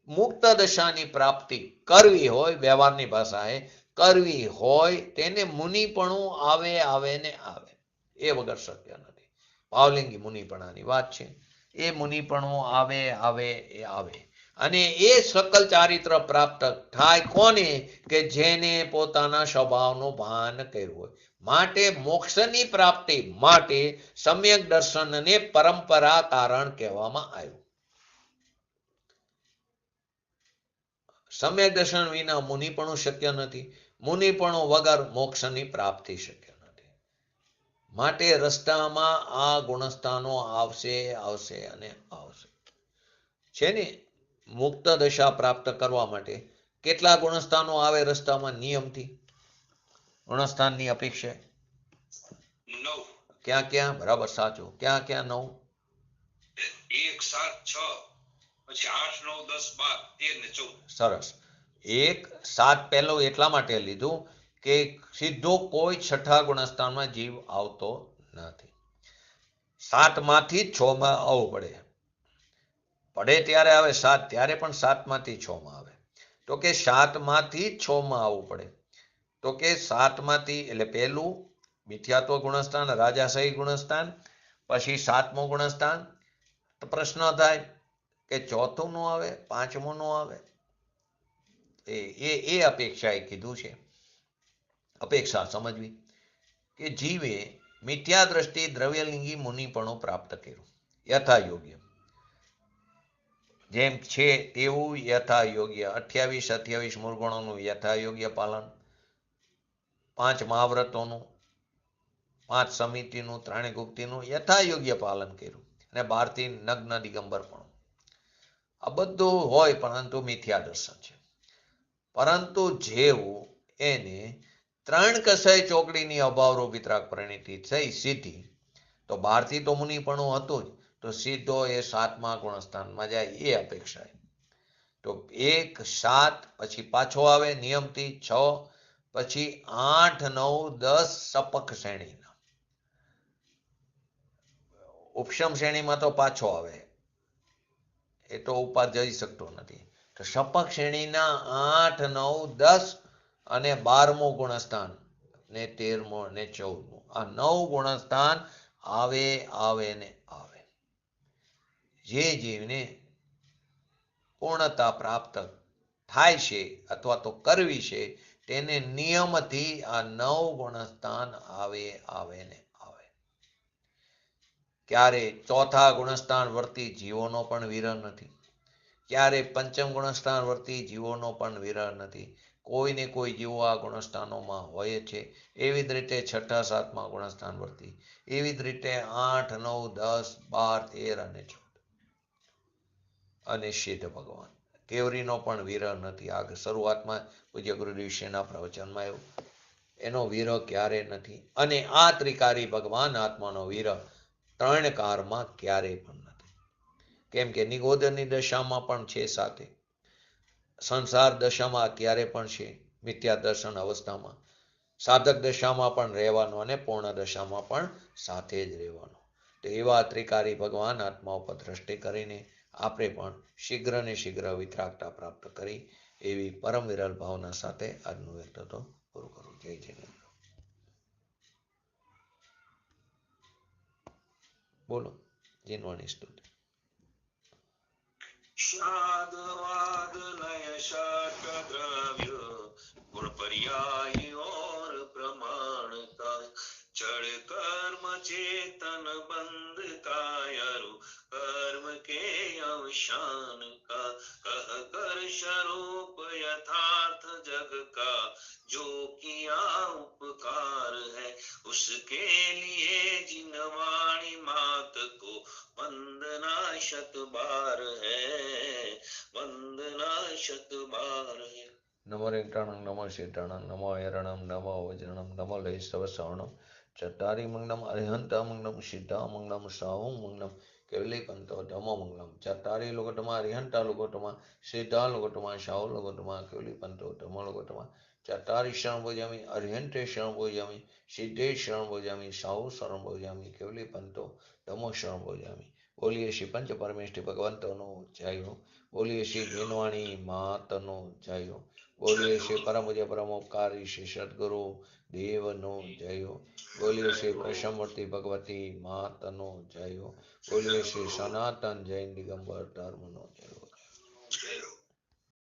મુક્ત દશાની પ્રાપ્તિ કરવી હોય, વ્યવહારની ભાષાએ કરવી હોય, તેને મુનિપણું આવે ને આવે, એ વગર શક્ય નથી. ભાવલિંગી મુનિપણાની વાત છે. એ મુનિપણું આવે એ આવે. અને એ સકલ ચારિત્ર પ્રાપ્ત થાય કોને? કે જેને પોતાના સ્વભાવનું ભાન કર્યું હોય. માટે મોક્ષની પ્રાપ્તિ માટે સમ્યક દર્શનને પરંપરા કારણ કહેવામાં આવ્યું. સમ્યક દર્શન વિના મુનિપણું શક્ય નથી. મુનિપણું વગર મોક્ષની પ્રાપ્તિ શક્ય નથી. માટે રસ્તામાં આ ગુણસ્થાનો આવશે અને આવશે. છે ને, મુક્ત દશા પ્રાપ્ત કરવા માટે કેટલા ગુણસ્થાનો આવે રસ્તામાં નિયમથી? ગુણસ્થાનની અપેક્ષા 9. ક્યાં? બરાબર, સાચું. ક્યાં 9? 1, 7, 6, પછી 8, 9, 10, 12, 13 ને 14. સરસ. 1, 7 પહેલો એટલા માટે લીધું કે સીધો કોઈ છઠ્ઠા ગુણસ્થાનમાં જીવ આવતો નથી. 7 માંથી 6 માં આવવું પડે ત્યારે આવે 7, ત્યારે પણ 7 માંથી 6 માં આવે. તો કે 7 માંથી 6 માં આવવું પડે. તો કે 7 માંથી એટલે પહેલું મિથ્યાત્વ ગુણસ્થાન, રાજાશાહી ગુણસ્થાન, પછી 7મું ગુણસ્થાન. તો પ્રશ્ન થાય કે 4થું નો આવે, 5મું નો આવે. એ અપેક્ષાએ કીધું છે. અપેક્ષા સમજવી કે જીવે મિથ્યા દ્રષ્ટિ દ્રવ્યલિંગી મુનિપણું પ્રાપ્ત કર્યું યથા યોગ્ય, જેમ છે તેવું યથા યોગ્ય 28 મૂળગુણોનું યથા યોગ્ય પાલન, 5 મહાવ્રતોનું, 5 સમિતિનું, 3 ગુપ્તિનું યથા યોગ્ય પાલન કર્યું, અને 12થી નગ્ન દિગંબર પણ. આ બધું હોય પરંતુ મિથ્યા દર્શન છે. પરંતુ જેવું એને 3 કસાય ચોકડીની અભાવરૂપ વિતરાગ પરિણીતિ થઈ સીધી, તો 12થી તો મુનિપણું હતું જ, તો સીધો એ 7મા ગુણસ્થાનમાં જાય એ અપેક્ષા. તો 1, 7 પછી પાછો આવે નિયમથી 6, પછી 8, 9, 10 સપક શ્રેણીના. ઉપશમ શ્રેણીમાં તો પાછો આવે એ તો ઉપર જઈ શકતો નથી. તો સપક શ્રેણીના 8, 9, 10 અને 12મો ગુણસ્થાન ને 13મો અને 14મો આ 9 ગુણસ્થાન આવે આવે ને આવે. જે જીવને પૂર્ણતા પ્રાપ્ત થાય છે અથવા તો કરવી છે તેને નિયમથી આ 9 ગુણસ્થાન આવે આવે ને આવે. ક્યારે ચોથા ગુણસ્થાન વર્તી જીવોનો પણ વિરહ નથી, ક્યારે પંચમ ગુણસ્થાન વર્તી જીવોનો પણ વિરહ નથી. કોઈને કોઈ જીવો આ ગુણસ્થાનોમાં હોય છે. એવી જ રીતે 6, 7મા ગુણસ્થાન વર્તી, એવી જ રીતે 8, 9, 10, 12, 13 અને 14 અને સિદ્ધ ભગવાન કેવરીનો પણ વિરહ નથી. આ શરૂઆતમાં પૂજ્ય ગુરુદેવ શ્રીના પ્રવચનમાં એવું એનો વિરહ ક્યારે નથી. અને આ ત્રિકારી ભગવાન આત્માનો વિરહ 3 કાળમાં ક્યારેય પણ નથી. કેમ કે નિગોદરની દશામાં પણ છે સાથે, સંસાર દશામાં અત્યારે પણ છે, મિથ્યા દર્શન અવસ્થામાં, સાધક દશામાં પણ રહેવાનો અને પૂર્ણ દશામાં પણ સાથે જ રહેવાનો. તો એવા ત્રિકારી ભગવાન આત્મા ઉપર દ્રષ્ટિ કરીને આપણે પણ શીઘ્ર ને શીઘ્ર વિતરાગતા પ્રાપ્ત કરી એવી પરમ વિરલ ભાવના સાથે આજનું વ્યક્તિત્વ પૂરું કરું. જય જિનેન્દ્ર. બોલો જીનવાણી સ્તુતિ. शादवाद नय षट द्रव्य गुण पर्याय और प्रमाण का जड़ कर्म चेतन बंध कायरु कर्म के अवसान का कह कर स्वरूप यथार्थ जग का जो किया उपकार है उसके लिए जिनवाणी मात को वंदना शत बार है, वंदना शत बार है. नमो रेंटाणं नमो शीटाणं नमो ऐरणं नमो वज्रणं नमो लयस्तवसवणं चट्टारी मंगलम अरिहंत मंगलम शीता मंगलम साहु मंगलम केवली पंतो धमो मंगलम चट्टारी लोगोटमा अरिहंता लोगोटमा शीता लोगोटमा साहु लोगोटमा केवली पंतो धमो लोगोटमा चट्टारी शरण भोजामी अरिहंते शरण भोजामी सिद्धे शरण भोजामी साहु शरण भोजामी केवली पंतो धमो शरण भोजामी. बोलिए श्री पंच परमेष्ठी भगवंतोनो जय हो. बोलिए श्री जीनवाणी मातनो जय हो. बोलिए श्री परम पूज्य परमोपकारी श्री सद्गुरु देवनो जय हो. बोलिए श्री वैष्णवमूर्ति भगवती मातनो जय हो. बोलिए श्री सनातन जैन दिगंबर धर्मनो जय हो.